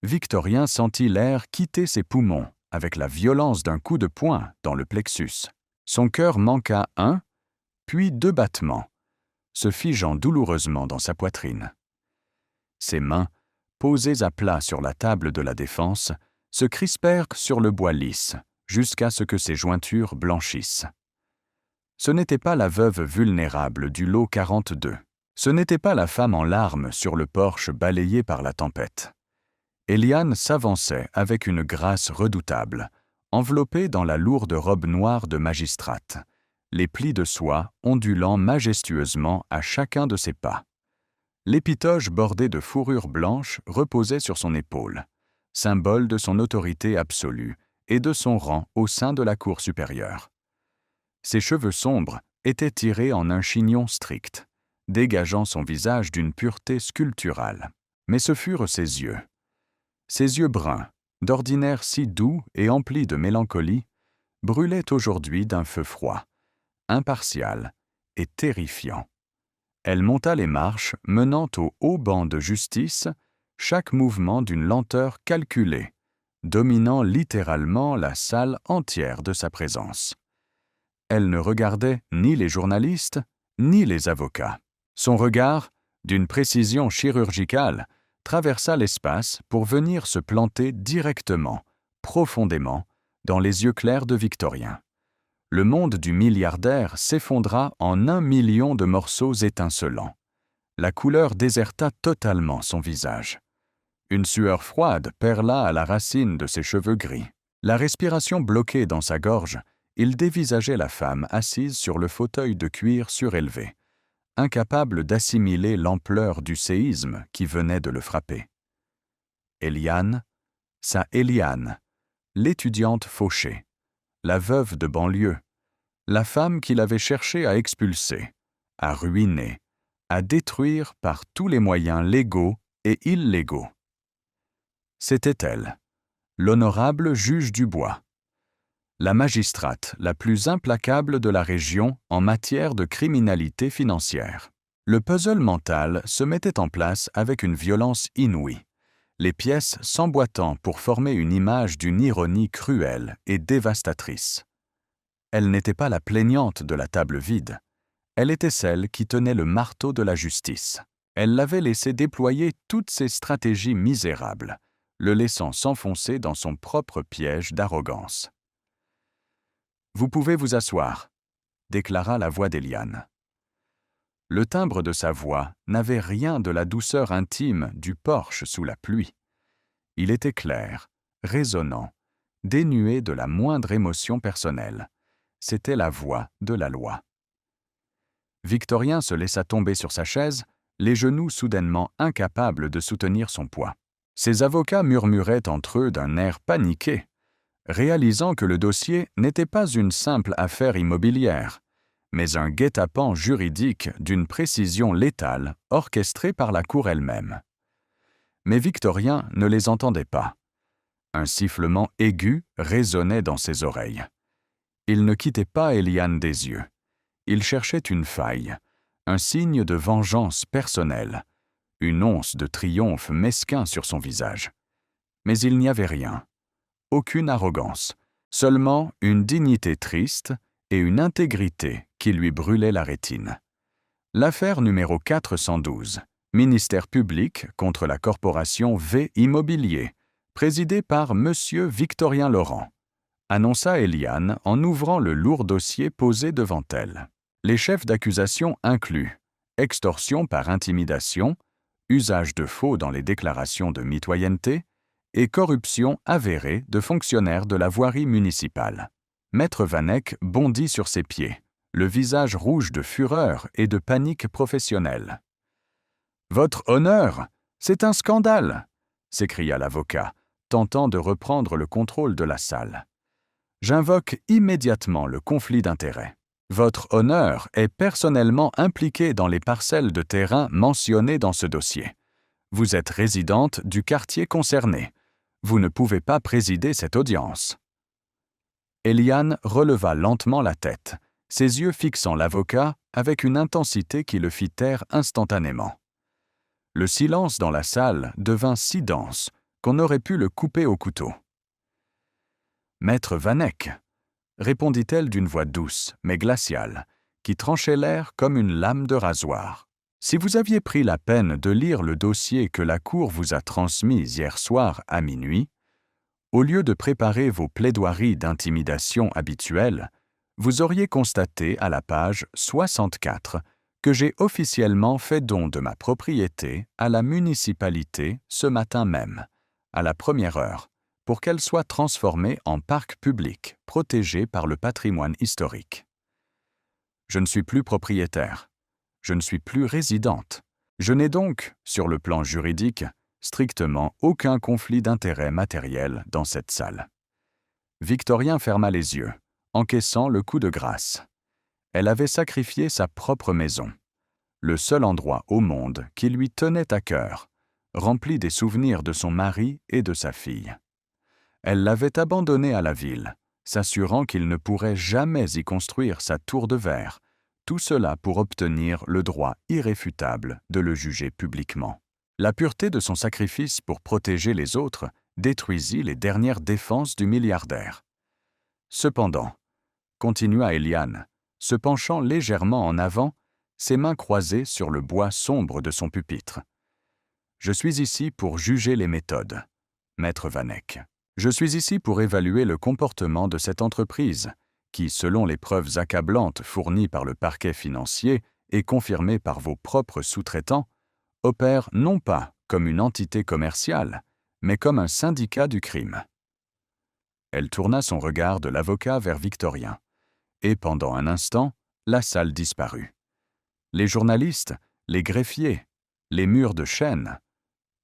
Victorien sentit l'air quitter ses poumons avec la violence d'un coup de poing dans le plexus. Son cœur manqua 1, puis 2 battements, se figeant douloureusement dans sa poitrine. Ses mains, posées à plat sur la table de la défense, se crispèrent sur le bois lisse, jusqu'à ce que ses jointures blanchissent. Ce n'était pas la veuve vulnérable du lot 42. Ce n'était pas la femme en larmes sur le porche balayé par la tempête. Eliane s'avançait avec une grâce redoutable, enveloppée dans la lourde robe noire de magistrate, les plis de soie ondulant majestueusement à chacun de ses pas. L'épitoge bordée de fourrure blanche reposait sur son épaule, symbole de son autorité absolue et de son rang au sein de la cour supérieure. Ses cheveux sombres étaient tirés en un chignon strict, dégageant son visage d'une pureté sculpturale. Mais ce furent ses yeux. Ses yeux bruns, d'ordinaire si doux et emplis de mélancolie, brûlait aujourd'hui d'un feu froid, impartial et terrifiant. Elle monta les marches menant au haut banc de justice, chaque mouvement d'une lenteur calculée, dominant littéralement la salle entière de sa présence. Elle ne regardait ni les journalistes, ni les avocats. Son regard, d'une précision chirurgicale, traversa l'espace pour venir se planter directement, profondément, dans les yeux clairs de Victorien. Le monde du milliardaire s'effondra en 1 million de morceaux étincelants. La couleur déserta totalement son visage. Une sueur froide perla à la racine de ses cheveux gris. La respiration bloquée dans sa gorge, il dévisageait la femme assise sur le fauteuil de cuir surélevé, incapable d'assimiler l'ampleur du séisme qui venait de le frapper. Eliane, sa Eliane, l'étudiante fauchée, la veuve de banlieue, la femme qu'il avait cherché à expulser, à ruiner, à détruire par tous les moyens légaux et illégaux. C'était elle, l'honorable juge Dubois, la magistrate la plus implacable de la région en matière de criminalité financière. Le puzzle mental se mettait en place avec une violence inouïe, les pièces s'emboîtant pour former une image d'une ironie cruelle et dévastatrice. Elle n'était pas la plaignante de la table vide, elle était celle qui tenait le marteau de la justice. Elle l'avait laissé déployer toutes ses stratégies misérables, le laissant s'enfoncer dans son propre piège d'arrogance. « Vous pouvez vous asseoir », déclara la voix d'Eliane. Le timbre de sa voix n'avait rien de la douceur intime du porche sous la pluie. Il était clair, résonnant, dénué de la moindre émotion personnelle. C'était la voix de la loi. Victorien se laissa tomber sur sa chaise, les genoux soudainement incapables de soutenir son poids. Ses avocats murmuraient entre eux d'un air paniqué, réalisant que le dossier n'était pas une simple affaire immobilière, mais un guet-apens juridique d'une précision létale orchestrée par la Cour elle-même. Mais Victorien ne les entendait pas. Un sifflement aigu résonnait dans ses oreilles. Il ne quittait pas Eliane des yeux. Il cherchait une faille, un signe de vengeance personnelle, une once de triomphe mesquin sur son visage. Mais il n'y avait rien. Aucune arrogance, seulement une dignité triste et une intégrité qui lui brûlait la rétine. L'affaire numéro 412, ministère public contre la corporation V Immobilier, présidée par M. Victorien Laurent, annonça Eliane en ouvrant le lourd dossier posé devant elle. Les chefs d'accusation inclus extorsion par intimidation, usage de faux dans les déclarations de mitoyenneté et corruption avérée de fonctionnaires de la voirie municipale. Maître Vanek bondit sur ses pieds, le visage rouge de fureur et de panique professionnelle. « Votre honneur, c'est un scandale !» s'écria l'avocat, tentant de reprendre le contrôle de la salle. « J'invoque immédiatement le conflit d'intérêts. Votre honneur est personnellement impliqué dans les parcelles de terrain mentionnées dans ce dossier. Vous êtes résidente du quartier concerné. Vous ne pouvez pas présider cette audience. » Eliane releva lentement la tête, ses yeux fixant l'avocat avec une intensité qui le fit taire instantanément. Le silence dans la salle devint si dense qu'on aurait pu le couper au couteau. « Maître Vanek », répondit-elle d'une voix douce mais glaciale, qui tranchait l'air comme une lame de rasoir. « Si vous aviez pris la peine de lire le dossier que la Cour vous a transmis hier soir à minuit, au lieu de préparer vos plaidoiries d'intimidation habituelles, vous auriez constaté à la page 64 que j'ai officiellement fait don de ma propriété à la municipalité ce matin même, à la première heure, pour qu'elle soit transformée en parc public protégé par le patrimoine historique. Je ne suis plus propriétaire, je ne suis plus résidente. Je n'ai donc, sur le plan juridique, strictement aucun conflit d'intérêts matériel dans cette salle. » Victorien ferma les yeux, encaissant le coup de grâce. Elle avait sacrifié sa propre maison, le seul endroit au monde qui lui tenait à cœur, rempli des souvenirs de son mari et de sa fille. Elle l'avait abandonné à la ville, s'assurant qu'il ne pourrait jamais y construire sa tour de verre, tout cela pour obtenir le droit irréfutable de le juger publiquement. La pureté de son sacrifice pour protéger les autres détruisit les dernières défenses du milliardaire. Cependant, continua Eliane, se penchant légèrement en avant, ses mains croisées sur le bois sombre de son pupitre. « Je suis ici pour juger les méthodes, maître Vanek. Je suis ici pour évaluer le comportement de cette entreprise, qui, selon les preuves accablantes fournies par le parquet financier et confirmées par vos propres sous-traitants, opère non pas comme une entité commerciale, mais comme un syndicat du crime. » Elle tourna son regard de l'avocat vers Victorien, et pendant un instant, la salle disparut. Les journalistes, les greffiers, les murs de chêne,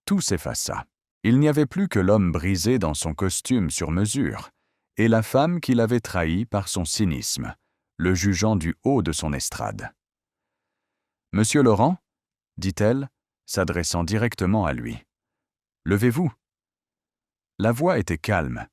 tout s'effaça. Il n'y avait plus que l'homme brisé dans son costume sur mesure, et la femme qui l'avait trahi par son cynisme, le jugeant du haut de son estrade. « Monsieur Laurent » dit-elle, s'adressant directement à lui. « Levez-vous. » La voix était calme,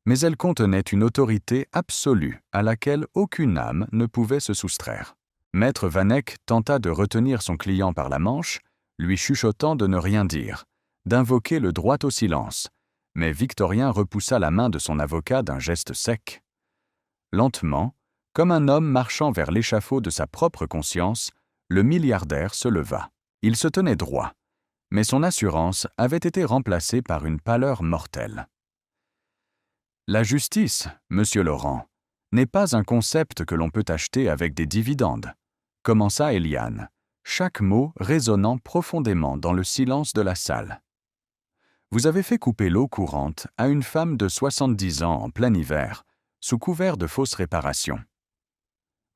mais elle contenait une autorité absolue à laquelle aucune âme ne pouvait se soustraire. Maître Vanek tenta de retenir son client par la manche, lui chuchotant de ne rien dire, d'invoquer le droit au silence, mais Victorien repoussa la main de son avocat d'un geste sec. Lentement, comme un homme marchant vers l'échafaud de sa propre conscience, le milliardaire se leva. Il se tenait droit, mais son assurance avait été remplacée par une pâleur mortelle. « La justice, monsieur Laurent, n'est pas un concept que l'on peut acheter avec des dividendes, » commença Eliane, chaque mot résonnant profondément dans le silence de la salle. « Vous avez fait couper l'eau courante à une femme de 70 ans en plein hiver, sous couvert de fausses réparations.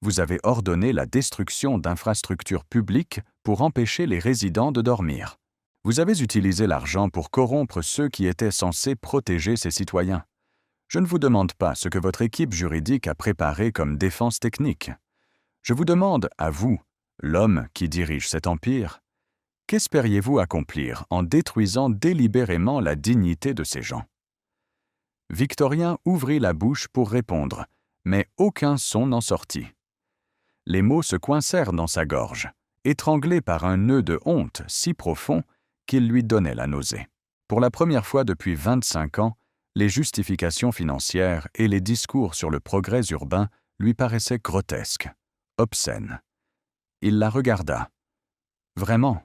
Vous avez ordonné la destruction d'infrastructures publiques pour empêcher les résidents de dormir. Vous avez utilisé l'argent pour corrompre ceux qui étaient censés protéger ces citoyens. Je ne vous demande pas ce que votre équipe juridique a préparé comme défense technique. Je vous demande, à vous, l'homme qui dirige cet empire, qu'espériez-vous accomplir en détruisant délibérément la dignité de ces gens ?» Victorien ouvrit la bouche pour répondre, mais aucun son n'en sortit. Les mots se coincèrent dans sa gorge, étranglés par un nœud de honte si profond qu'il lui donnait la nausée. Pour la première fois depuis 25 ans, les justifications financières et les discours sur le progrès urbain lui paraissaient grotesques, obscènes. Il la regarda. Vraiment,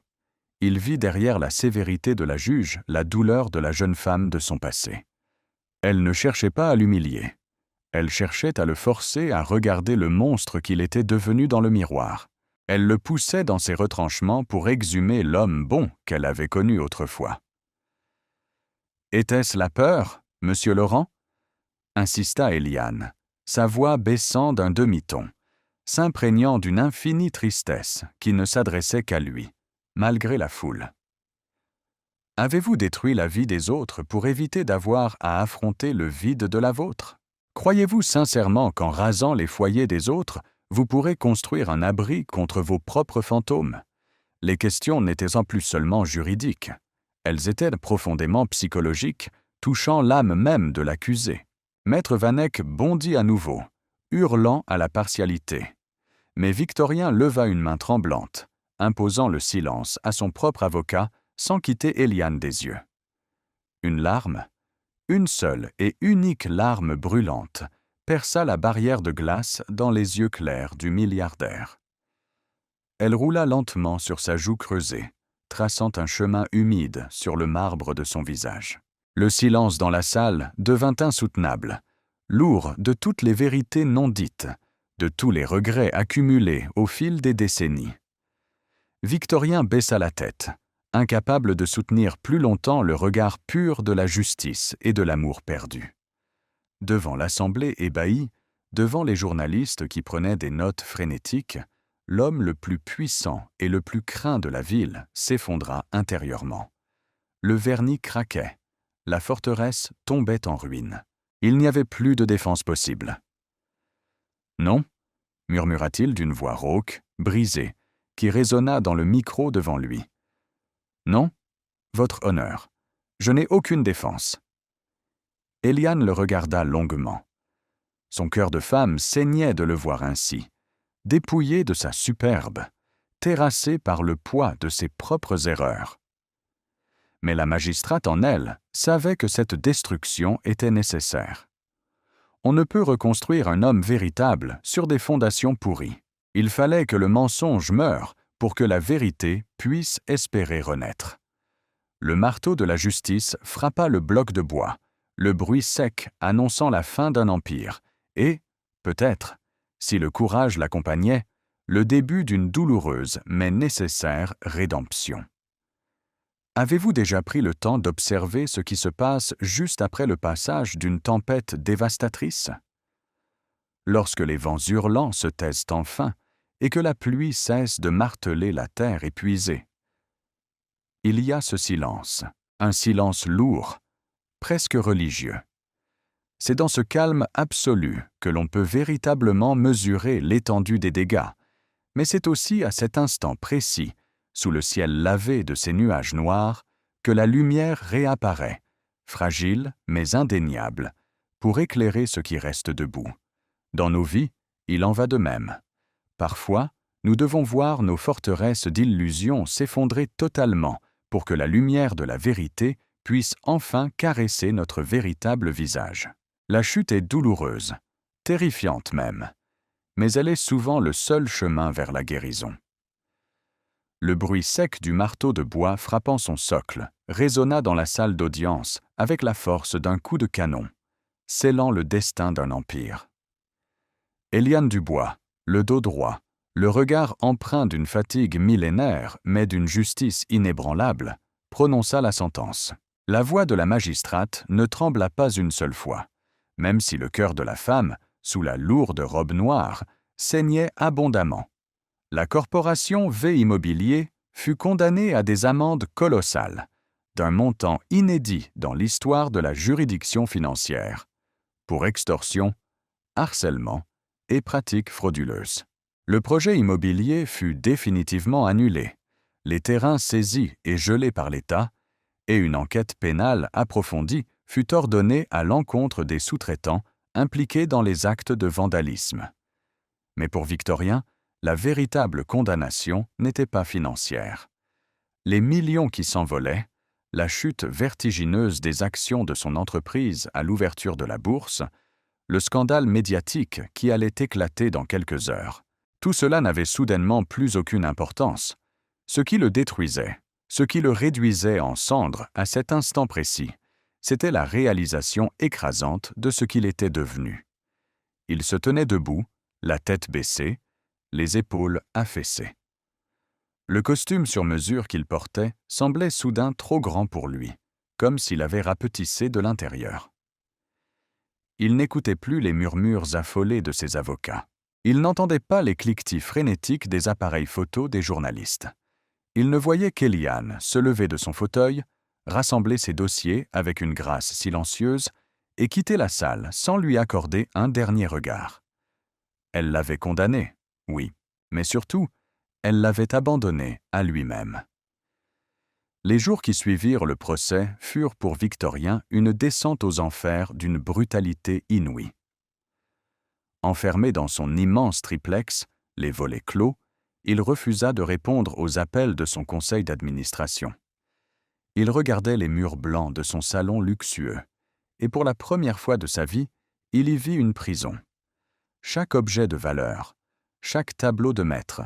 il vit derrière la sévérité de la juge la douleur de la jeune femme de son passé. Elle ne cherchait pas à l'humilier. Elle cherchait à le forcer à regarder le monstre qu'il était devenu dans le miroir. Elle le poussait dans ses retranchements pour exhumer l'homme bon qu'elle avait connu autrefois. « Était-ce la peur, monsieur Laurent ?» insista Eliane, sa voix baissant d'un demi-ton, s'imprégnant d'une infinie tristesse qui ne s'adressait qu'à lui, malgré la foule. « Avez-vous détruit la vie des autres pour éviter d'avoir à affronter le vide de la vôtre? Croyez-vous sincèrement qu'en rasant les foyers des autres, vous pourrez construire un abri contre vos propres fantômes? Les questions n'étaient en plus seulement juridiques. Elles étaient profondément psychologiques, touchant l'âme même de l'accusé. Maître Vanek bondit à nouveau, hurlant à la partialité. Mais Victorien leva une main tremblante, imposant le silence à son propre avocat sans quitter Eliane des yeux. Une larme, une seule et unique larme brûlante, perça la barrière de glace dans les yeux clairs du milliardaire. Elle roula lentement sur sa joue creusée, traçant un chemin humide sur le marbre de son visage. Le silence dans la salle devint insoutenable, lourd de toutes les vérités non dites, de tous les regrets accumulés au fil des décennies. Victorien baissa la tête, incapable de soutenir plus longtemps le regard pur de la justice et de l'amour perdu. Devant l'assemblée ébahie, devant les journalistes qui prenaient des notes frénétiques, l'homme le plus puissant et le plus craint de la ville s'effondra intérieurement. Le vernis craquait, la forteresse tombait en ruine. Il n'y avait plus de défense possible. « Non » murmura-t-il d'une voix rauque, brisée, qui résonna dans le micro devant lui. « Non, votre honneur, je n'ai aucune défense. » Eliane le regarda longuement. Son cœur de femme saignait de le voir ainsi, dépouillé de sa superbe, terrassé par le poids de ses propres erreurs. Mais la magistrate en elle savait que cette destruction était nécessaire. On ne peut reconstruire un homme véritable sur des fondations pourries. Il fallait que le mensonge meure pour que la vérité puisse espérer renaître. Le marteau de la justice frappa le bloc de bois, le bruit sec annonçant la fin d'un empire, et, peut-être, si le courage l'accompagnait, le début d'une douloureuse mais nécessaire rédemption. Avez-vous déjà pris le temps d'observer ce qui se passe juste après le passage d'une tempête dévastatrice? Lorsque les vents hurlants se taisent enfin et que la pluie cesse de marteler la terre épuisée, il y a ce silence, un silence lourd, presque religieux. C'est dans ce calme absolu que l'on peut véritablement mesurer l'étendue des dégâts, mais c'est aussi à cet instant précis, sous le ciel lavé de ces nuages noirs, que la lumière réapparaît, fragile mais indéniable, pour éclairer ce qui reste debout. Dans nos vies, il en va de même. Parfois, nous devons voir nos forteresses d'illusions s'effondrer totalement pour que la lumière de la vérité puisse enfin caresser notre véritable visage. La chute est douloureuse, terrifiante même, mais elle est souvent le seul chemin vers la guérison. Le bruit sec du marteau de bois frappant son socle résonna dans la salle d'audience avec la force d'un coup de canon, scellant le destin d'un empire. Éliane Dubois, le dos droit, le regard empreint d'une fatigue millénaire mais d'une justice inébranlable, prononça la sentence. La voix de la magistrate ne trembla pas une seule fois, même si le cœur de la femme, sous la lourde robe noire, saignait abondamment. La corporation V Immobilier fut condamnée à des amendes colossales, d'un montant inédit dans l'histoire de la juridiction financière, pour extorsion, harcèlement et pratiques frauduleuses. Le projet immobilier fut définitivement annulé, les terrains saisis et gelés par l'État, et une enquête pénale approfondie fut ordonnée à l'encontre des sous-traitants impliqués dans les actes de vandalisme. Mais pour Victorien, la véritable condamnation n'était pas financière. Les millions qui s'envolaient, la chute vertigineuse des actions de son entreprise à l'ouverture de la bourse, le scandale médiatique qui allait éclater dans quelques heures, tout cela n'avait soudainement plus aucune importance. Ce qui le détruisait, ce qui le réduisait en cendres à cet instant précis, c'était la réalisation écrasante de ce qu'il était devenu. Il se tenait debout, la tête baissée, les épaules affaissées. Le costume sur mesure qu'il portait semblait soudain trop grand pour lui, comme s'il avait rapetissé de l'intérieur. Il n'écoutait plus les murmures affolés de ses avocats. Il n'entendait pas les cliquetis frénétiques des appareils photo des journalistes. Il ne voyait qu'Éliane se lever de son fauteuil, rassembler ses dossiers avec une grâce silencieuse et quitter la salle sans lui accorder un dernier regard. Elle l'avait condamné, oui, mais surtout, elle l'avait abandonné à lui-même. Les jours qui suivirent le procès furent pour Victorien une descente aux enfers d'une brutalité inouïe. Enfermé dans son immense triplex, les volets clos, il refusa de répondre aux appels de son conseil d'administration. Il regardait les murs blancs de son salon luxueux, et pour la première fois de sa vie, il y vit une prison. Chaque objet de valeur, chaque tableau de maître,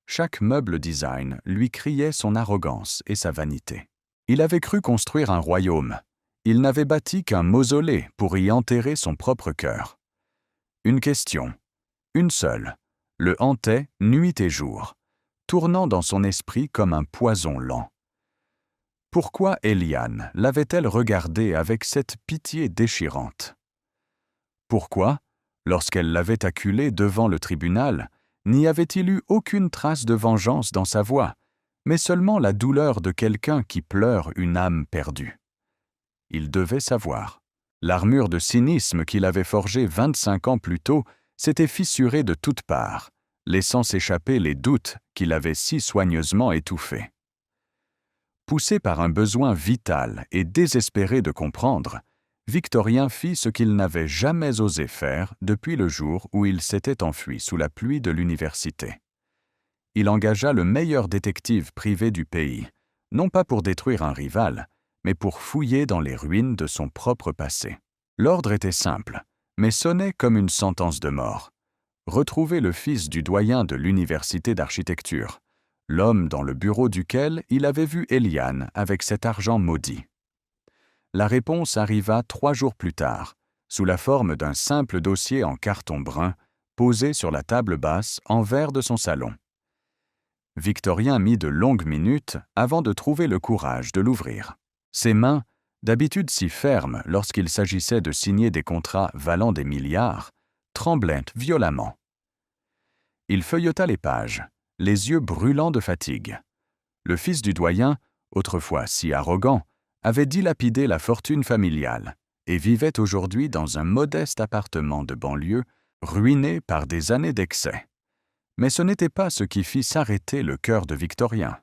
chaque meuble design lui criait son arrogance et sa vanité. Il avait cru construire un royaume. Il n'avait bâti qu'un mausolée pour y enterrer son propre cœur. Une question, une seule, le hantait nuit et jour, tournant dans son esprit comme un poison lent. Pourquoi Éliane l'avait-elle regardé avec cette pitié déchirante? Pourquoi, lorsqu'elle l'avait acculé devant le tribunal, n'y avait-il eu aucune trace de vengeance dans sa voix, mais seulement la douleur de quelqu'un qui pleure une âme perdue? Il devait savoir. L'armure de cynisme qu'il avait forgée 25 ans plus tôt s'était fissurée de toutes parts, laissant s'échapper les doutes qu'il avait si soigneusement étouffés. Poussé par un besoin vital et désespéré de comprendre, Victorien fit ce qu'il n'avait jamais osé faire depuis le jour où il s'était enfui sous la pluie de l'université. Il engagea le meilleur détective privé du pays, non pas pour détruire un rival, mais pour fouiller dans les ruines de son propre passé. L'ordre était simple, mais sonnait comme une sentence de mort. Retrouver le fils du doyen de l'université d'architecture, l'homme dans le bureau duquel il avait vu Eliane avec cet argent maudit. La réponse arriva 3 jours plus tard, sous la forme d'un simple dossier en carton brun, posé sur la table basse en verre de son salon. Victorien mit de longues minutes avant de trouver le courage de l'ouvrir. Ses mains, d'habitude si fermes lorsqu'il s'agissait de signer des contrats valant des milliards, tremblaient violemment. Il feuilleta les pages, les yeux brûlants de fatigue. Le fils du doyen, autrefois si arrogant, avait dilapidé la fortune familiale et vivait aujourd'hui dans un modeste appartement de banlieue, ruiné par des années d'excès. Mais ce n'était pas ce qui fit s'arrêter le cœur de Victorien.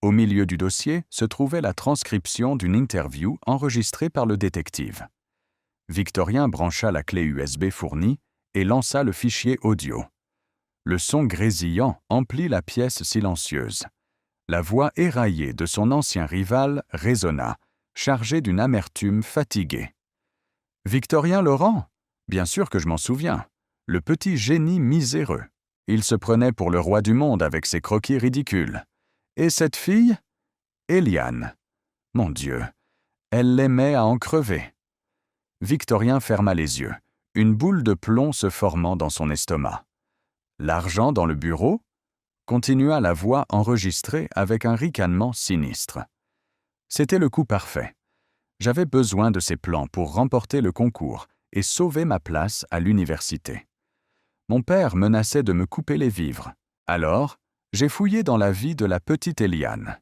Au milieu du dossier se trouvait la transcription d'une interview enregistrée par le détective. Victorien brancha la clé USB fournie et lança le fichier audio. Le son grésillant emplit la pièce silencieuse. La voix éraillée de son ancien rival résonna, chargée d'une amertume fatiguée. « Victorien Laurent ? Bien sûr que je m'en souviens. Le petit génie miséreux. Il se prenait pour le roi du monde avec ses croquis ridicules. Et cette fille ? Eliane. Mon Dieu, elle l'aimait à en crever. » Victorien ferma les yeux, une boule de plomb se formant dans son estomac. « L'argent dans le bureau ?» continua la voix enregistrée avec un ricanement sinistre. C'était le coup parfait. J'avais besoin de ces plans pour remporter le concours et sauver ma place à l'université. Mon père menaçait de me couper les vivres. Alors, j'ai fouillé dans la vie de la petite Eliane.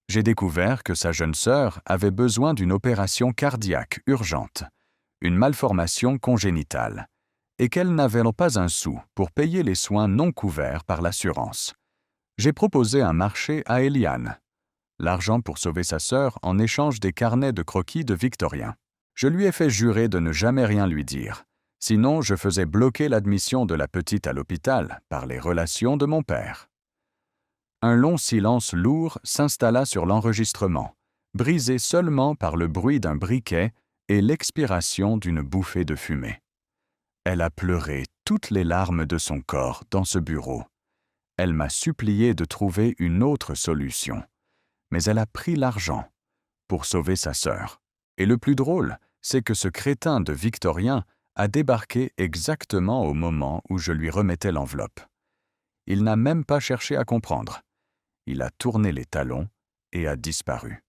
J'ai découvert que sa jeune sœur avait besoin d'une opération cardiaque urgente, une malformation congénitale, et qu'elle n'avait pas un sou pour payer les soins non couverts par l'assurance. J'ai proposé un marché à Eliane. L'argent pour sauver sa sœur en échange des carnets de croquis de Victorien. Je lui ai fait jurer de ne jamais rien lui dire. Sinon, je faisais bloquer l'admission de la petite à l'hôpital par les relations de mon père. Un long silence lourd s'installa sur l'enregistrement, brisé seulement par le bruit d'un briquet et l'expiration d'une bouffée de fumée. Elle a pleuré toutes les larmes de son corps dans ce bureau. Elle m'a supplié de trouver une autre solution. Mais elle a pris l'argent pour sauver sa sœur. Et le plus drôle, c'est que ce crétin de Victorien a débarqué exactement au moment où je lui remettais l'enveloppe. Il n'a même pas cherché à comprendre. Il a tourné les talons et a disparu.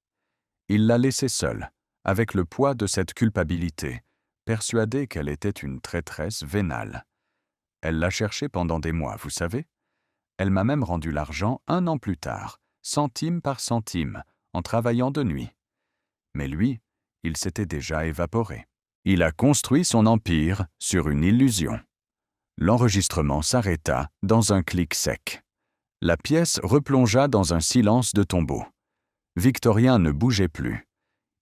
Il l'a laissée seule, avec le poids de cette culpabilité, persuadée qu'elle était une traîtresse vénale. Elle l'a cherchée pendant des mois, vous savez. Elle m'a même rendu l'argent 1 an plus tard, centime par centime, en travaillant de nuit. Mais lui, il s'était déjà évaporé. Il a construit son empire sur une illusion. L'enregistrement s'arrêta dans un clic sec. La pièce replongea dans un silence de tombeau. Victorien ne bougeait plus.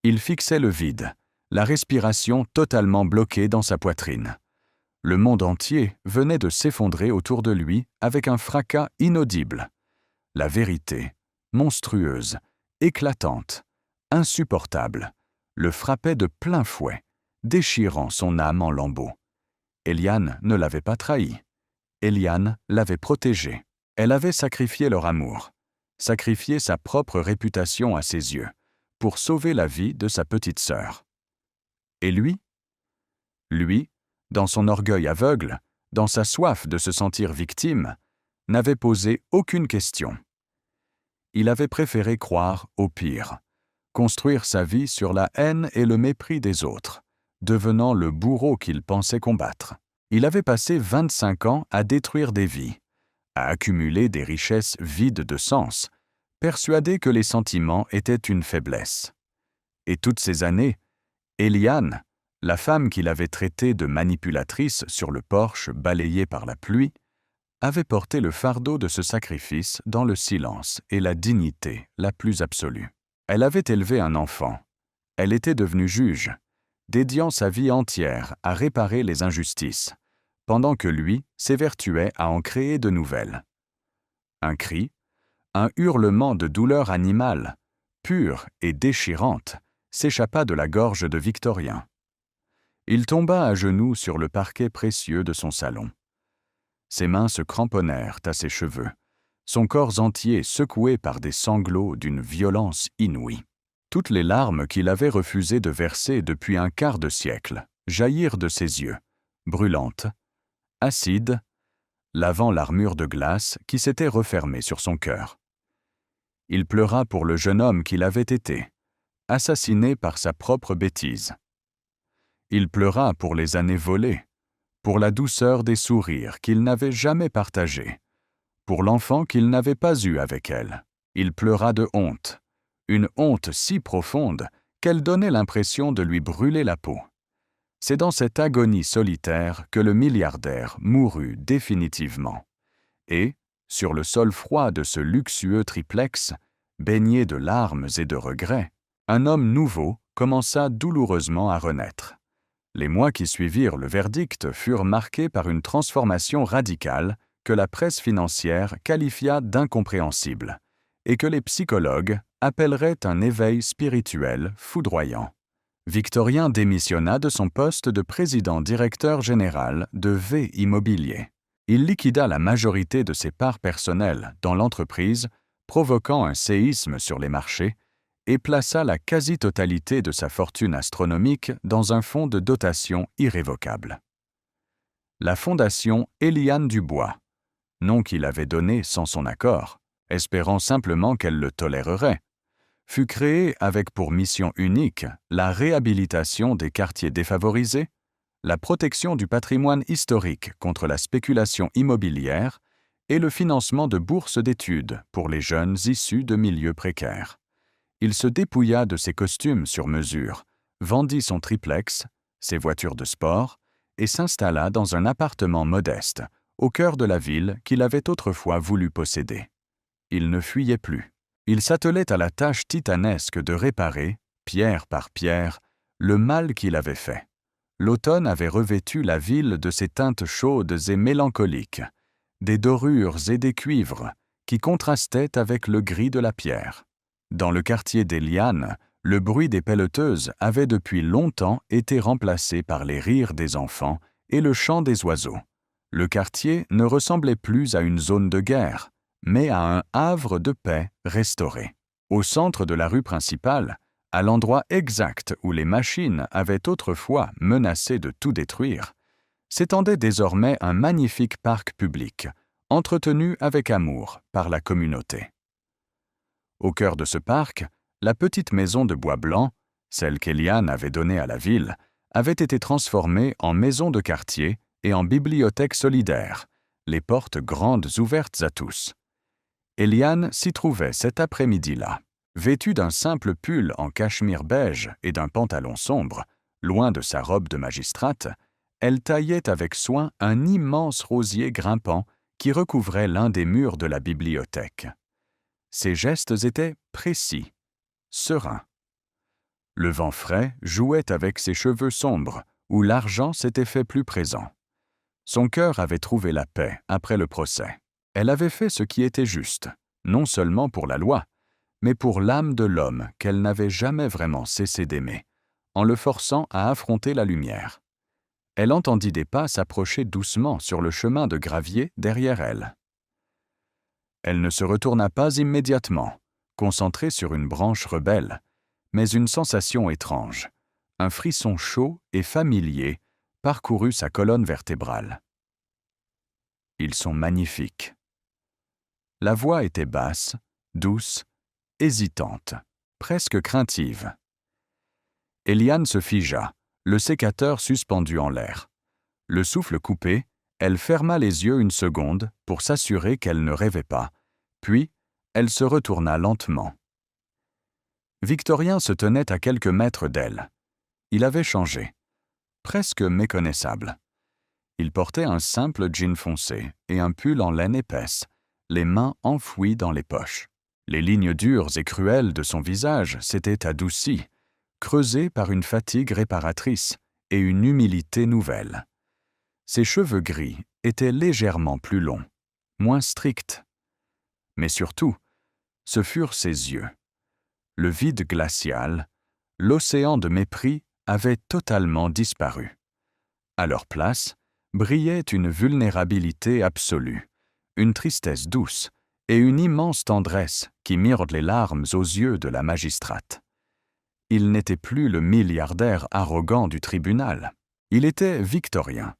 Il fixait le vide, la respiration totalement bloquée dans sa poitrine. Le monde entier venait de s'effondrer autour de lui avec un fracas inaudible. La vérité, monstrueuse, éclatante, insupportable, le frappait de plein fouet, déchirant son âme en lambeaux. Eliane ne l'avait pas trahi. Eliane l'avait protégé. Elle avait sacrifié leur amour, sacrifié sa propre réputation à ses yeux, pour sauver la vie de sa petite sœur. Et lui ? Lui, dans son orgueil aveugle, dans sa soif de se sentir victime, n'avait posé aucune question. Il avait préféré croire au pire, construire sa vie sur la haine et le mépris des autres, devenant le bourreau qu'il pensait combattre. Il avait passé 25 ans à détruire des vies, à accumuler des richesses vides de sens, persuadé que les sentiments étaient une faiblesse. Et toutes ces années, Eliane, la femme qu'il avait traitée de manipulatrice sur le porche balayé par la pluie, avait porté le fardeau de ce sacrifice dans le silence et la dignité la plus absolue. Elle avait élevé un enfant. Elle était devenue juge. dédiant sa vie entière à réparer les injustices, pendant que lui s'évertuait à en créer de nouvelles. Un cri, un hurlement de douleur animale, pure et déchirante, s'échappa de la gorge de Victorien. Il tomba à genoux sur le parquet précieux de son salon. Ses mains se cramponnèrent à ses cheveux, son corps entier secoué par des sanglots d'une violence inouïe. Toutes les larmes qu'il avait refusé de verser depuis un quart de siècle jaillirent de ses yeux, brûlantes, acides, lavant l'armure de glace qui s'était refermée sur son cœur. Il pleura pour le jeune homme qu'il avait été, assassiné par sa propre bêtise. Il pleura pour les années volées, pour la douceur des sourires qu'il n'avait jamais partagés, pour l'enfant qu'il n'avait pas eu avec elle. Il pleura de honte, une honte si profonde qu'elle donnait l'impression de lui brûler la peau. C'est dans cette agonie solitaire que le milliardaire mourut définitivement. Et, sur le sol froid de ce luxueux triplex, baigné de larmes et de regrets, un homme nouveau commença douloureusement à renaître. Les mois qui suivirent le verdict furent marqués par une transformation radicale que la presse financière qualifia d'incompréhensible et que les psychologues appelleraient un éveil spirituel foudroyant. Victorien démissionna de son poste de président-directeur général de V Immobilier. Il liquida la majorité de ses parts personnelles dans l'entreprise, provoquant un séisme sur les marchés, et plaça la quasi-totalité de sa fortune astronomique dans un fonds de dotation irrévocable. La fondation Éliane Dubois, nom qu'il avait donné sans son accord, espérant simplement qu'elle le tolérerait, fut créée avec pour mission unique la réhabilitation des quartiers défavorisés, la protection du patrimoine historique contre la spéculation immobilière et le financement de bourses d'études pour les jeunes issus de milieux précaires. Il se dépouilla de ses costumes sur mesure, vendit son triplex, ses voitures de sport, et s'installa dans un appartement modeste, au cœur de la ville qu'il avait autrefois voulu posséder. Il ne fuyait plus. Il s'attelait à la tâche titanesque de réparer, pierre par pierre, le mal qu'il avait fait. L'automne avait revêtu la ville de ses teintes chaudes et mélancoliques, des dorures et des cuivres qui contrastaient avec le gris de la pierre. Dans le quartier des Lianes, le bruit des pelleteuses avait depuis longtemps été remplacé par les rires des enfants et le chant des oiseaux. Le quartier ne ressemblait plus à une zone de guerre, mais à un havre de paix restauré. Au centre de la rue principale, à l'endroit exact où les machines avaient autrefois menacé de tout détruire, s'étendait désormais un magnifique parc public, entretenu avec amour par la communauté. Au cœur de ce parc, la petite maison de bois blanc, celle qu'Éliane avait donnée à la ville, avait été transformée en maison de quartier et en bibliothèque solidaire, les portes grandes ouvertes à tous. Éliane s'y trouvait cet après-midi-là. Vêtue d'un simple pull en cachemire beige et d'un pantalon sombre, loin de sa robe de magistrate, elle taillait avec soin un immense rosier grimpant qui recouvrait l'un des murs de la bibliothèque. Ses gestes étaient précis, sereins. Le vent frais jouait avec ses cheveux sombres, où l'argent s'était fait plus présent. Son cœur avait trouvé la paix après le procès. Elle avait fait ce qui était juste, non seulement pour la loi, mais pour l'âme de l'homme qu'elle n'avait jamais vraiment cessé d'aimer, en le forçant à affronter la lumière. Elle entendit des pas s'approcher doucement sur le chemin de gravier derrière elle. Elle ne se retourna pas immédiatement, concentrée sur une branche rebelle, mais une sensation étrange, un frisson chaud et familier parcourut sa colonne vertébrale. Ils sont magnifiques. La voix était basse, douce, hésitante, presque craintive. Éliane se figea, le sécateur suspendu en l'air. Le souffle coupé, elle ferma les yeux une seconde pour s'assurer qu'elle ne rêvait pas, puis elle se retourna lentement. Victorien se tenait à quelques mètres d'elle. Il avait changé, presque méconnaissable. Il portait un simple jean foncé et un pull en laine épaisse, les mains enfouies dans les poches. Les lignes dures et cruelles de son visage s'étaient adoucies, creusé par une fatigue réparatrice et une humilité nouvelle. Ses cheveux gris étaient légèrement plus longs, moins stricts. Mais surtout, ce furent ses yeux. Le vide glacial, l'océan de mépris avaient totalement disparu. À leur place, brillait une vulnérabilité absolue, une tristesse douce et une immense tendresse qui mirent les larmes aux yeux de la magistrate. Il n'était plus le milliardaire arrogant du tribunal. Il était Victorien,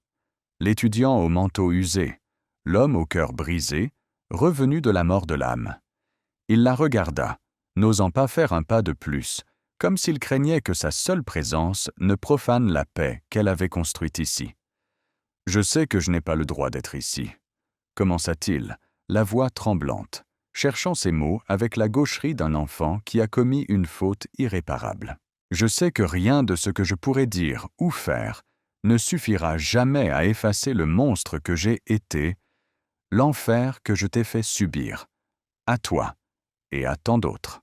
l'étudiant au manteau usé, l'homme au cœur brisé, revenu de la mort de l'âme. Il la regarda, n'osant pas faire un pas de plus, comme s'il craignait que sa seule présence ne profane la paix qu'elle avait construite ici. « Je sais que je n'ai pas le droit d'être ici », commença-t-il, la voix tremblante, cherchant ses mots avec la gaucherie d'un enfant qui a commis une faute irréparable. « Je sais que rien de ce que je pourrais dire ou faire ne suffira jamais à effacer le monstre que j'ai été, l'enfer que je t'ai fait subir, à toi et à tant d'autres. »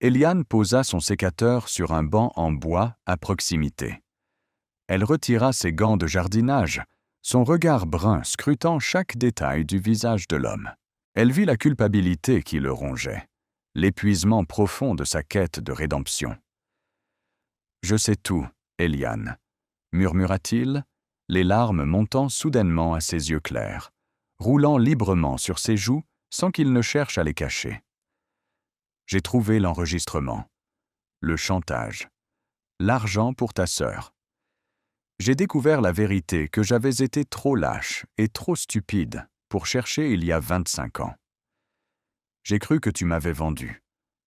Eliane posa son sécateur sur un banc en bois à proximité. Elle retira ses gants de jardinage, son regard brun scrutant chaque détail du visage de l'homme. Elle vit la culpabilité qui le rongeait, l'épuisement profond de sa quête de rédemption. « Je sais tout, Eliane, » murmura-t-il, les larmes montant soudainement à ses yeux clairs, roulant librement sur ses joues sans qu'il ne cherche à les cacher. J'ai trouvé l'enregistrement, le chantage, l'argent pour ta sœur. J'ai découvert la vérité que j'avais été trop lâche et trop stupide pour chercher il y a 25 ans. J'ai cru que tu m'avais vendu,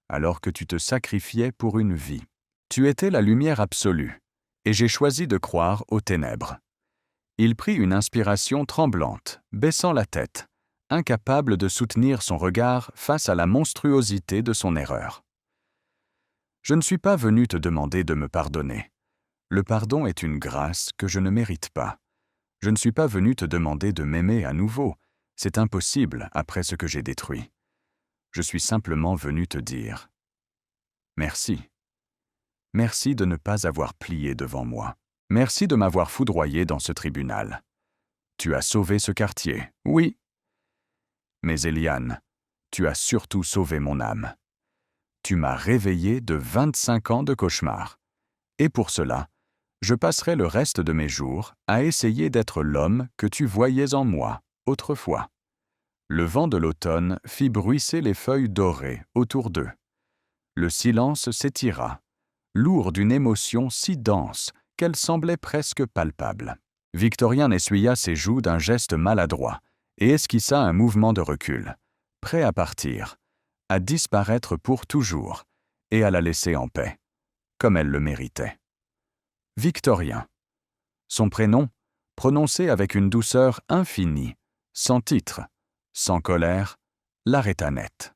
alors que tu te sacrifiais pour une vie. Tu étais la lumière absolue, et j'ai choisi de croire aux ténèbres. Il prit une inspiration tremblante, baissant la tête, incapable de soutenir son regard face à la monstruosité de son erreur. Je ne suis pas venu te demander de me pardonner. Le pardon est une grâce que je ne mérite pas. Je ne suis pas venu te demander de m'aimer à nouveau. C'est impossible après ce que j'ai détruit. Je suis simplement venu te dire « Merci. Merci de ne pas avoir plié devant moi. Merci de m'avoir foudroyé dans ce tribunal. Tu as sauvé ce quartier, oui. Mais Eliane, tu as surtout sauvé mon âme. Tu m'as réveillé de 25 ans de cauchemar. Et pour cela, je passerai le reste de mes jours à essayer d'être l'homme que tu voyais en moi autrefois. » Le vent de l'automne fit bruisser les feuilles dorées autour d'eux. Le silence s'étira, lourd d'une émotion si dense qu'elle semblait presque palpable. Victorien essuya ses joues d'un geste maladroit et esquissa un mouvement de recul, prêt à partir, à disparaître pour toujours et à la laisser en paix, comme elle le méritait. Victorien. Son prénom, prononcé avec une douceur infinie, sans titre, sans colère, l'arrêta net.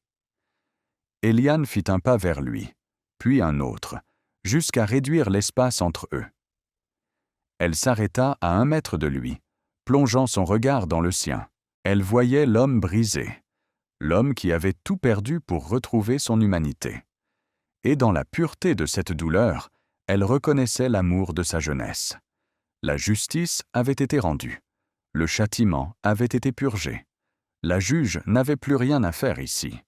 Eliane fit un pas vers lui, puis un autre, jusqu'à réduire l'espace entre eux. Elle s'arrêta à 1 mètre de lui, plongeant son regard dans le sien. Elle voyait l'homme brisé, l'homme qui avait tout perdu pour retrouver son humanité. Et dans la pureté de cette douleur, elle reconnaissait l'amour de sa jeunesse. La justice avait été rendue. Le châtiment avait été purgé. La juge n'avait plus rien à faire ici.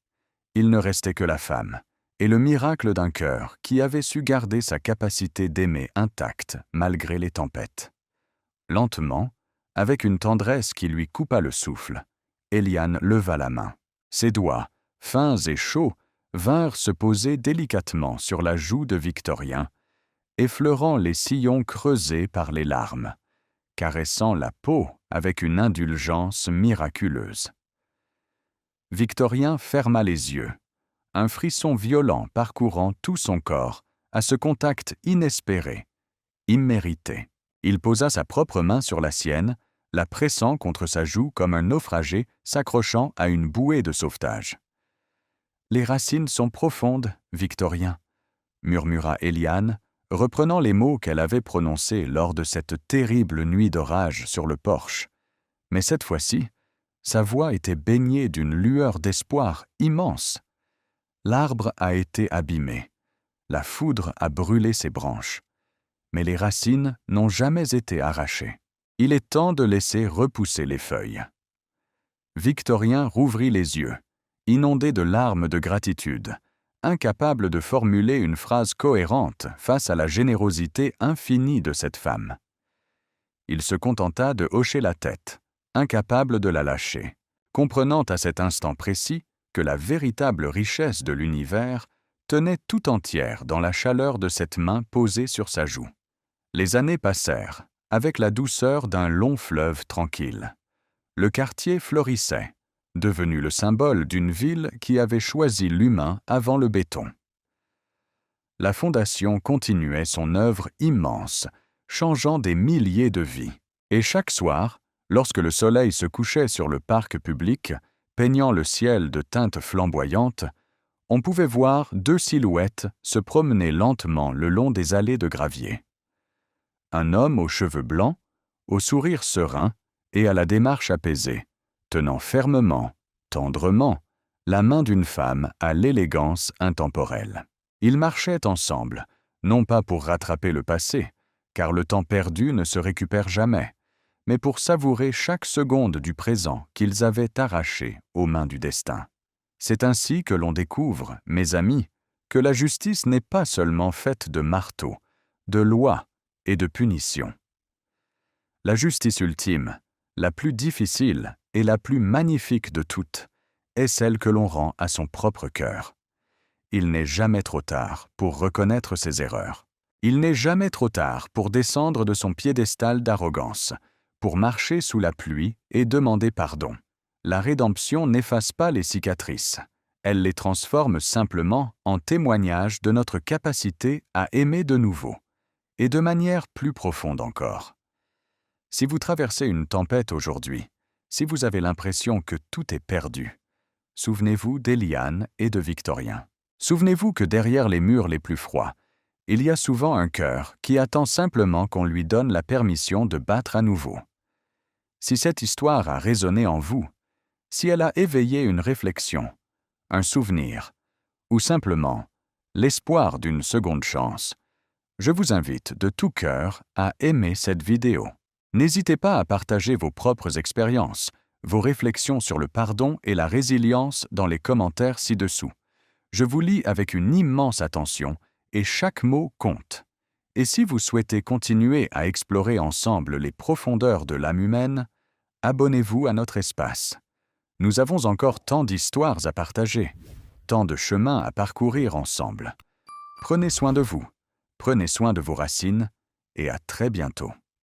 Il ne restait que la femme, et le miracle d'un cœur qui avait su garder sa capacité d'aimer intacte malgré les tempêtes. Lentement, avec une tendresse qui lui coupa le souffle, Eliane leva la main. Ses doigts, fins et chauds, vinrent se poser délicatement sur la joue de Victorien, effleurant les sillons creusés par les larmes, caressant la peau avec une indulgence miraculeuse. Victorien ferma les yeux, un frisson violent parcourant tout son corps à ce contact inespéré, immérité. Il posa sa propre main sur la sienne, la pressant contre sa joue comme un naufragé s'accrochant à une bouée de sauvetage. « Les racines sont profondes, Victorien, » murmura Eliane, reprenant les mots qu'elle avait prononcés lors de cette terrible nuit d'orage sur le porche. Mais cette fois-ci, sa voix était baignée d'une lueur d'espoir immense. L'arbre a été abîmé. La foudre a brûlé ses branches. Mais les racines n'ont jamais été arrachées. Il est temps de laisser repousser les feuilles. Victorien rouvrit les yeux, inondé de larmes de gratitude, incapable de formuler une phrase cohérente face à la générosité infinie de cette femme. Il se contenta de hocher la tête, incapable de la lâcher, comprenant à cet instant précis que la véritable richesse de l'univers tenait tout entière dans la chaleur de cette main posée sur sa joue. Les années passèrent, avec la douceur d'un long fleuve tranquille. Le quartier florissait, devenu le symbole d'une ville qui avait choisi l'humain avant le béton. La Fondation continuait son œuvre immense, changeant des milliers de vies. Et chaque soir, lorsque le soleil se couchait sur le parc public, peignant le ciel de teintes flamboyantes, on pouvait voir 2 silhouettes se promener lentement le long des allées de gravier. Un homme aux cheveux blancs, au sourire serein et à la démarche apaisée, tenant fermement, tendrement, la main d'une femme à l'élégance intemporelle. Ils marchaient ensemble, non pas pour rattraper le passé, car le temps perdu ne se récupère jamais, mais pour savourer chaque seconde du présent qu'ils avaient arraché aux mains du destin. C'est ainsi que l'on découvre, mes amis, que la justice n'est pas seulement faite de marteaux, de lois et de punitions. La justice ultime, la plus difficile et la plus magnifique de toutes, est celle que l'on rend à son propre cœur. Il n'est jamais trop tard pour reconnaître ses erreurs. Il n'est jamais trop tard pour descendre de son piédestal d'arrogance, pour marcher sous la pluie et demander pardon. La rédemption n'efface pas les cicatrices. Elle les transforme simplement en témoignage de notre capacité à aimer de nouveau, et de manière plus profonde encore. Si vous traversez une tempête aujourd'hui, si vous avez l'impression que tout est perdu, souvenez-vous d'Eliane et de Victorien. Souvenez-vous que derrière les murs les plus froids, il y a souvent un cœur qui attend simplement qu'on lui donne la permission de battre à nouveau. Si cette histoire a résonné en vous, si elle a éveillé une réflexion, un souvenir, ou simplement l'espoir d'une seconde chance, je vous invite de tout cœur à aimer cette vidéo. N'hésitez pas à partager vos propres expériences, vos réflexions sur le pardon et la résilience dans les commentaires ci-dessous. Je vous lis avec une immense attention et chaque mot compte. Et si vous souhaitez continuer à explorer ensemble les profondeurs de l'âme humaine, abonnez-vous à notre espace. Nous avons encore tant d'histoires à partager, tant de chemins à parcourir ensemble. Prenez soin de vous, prenez soin de vos racines et à très bientôt.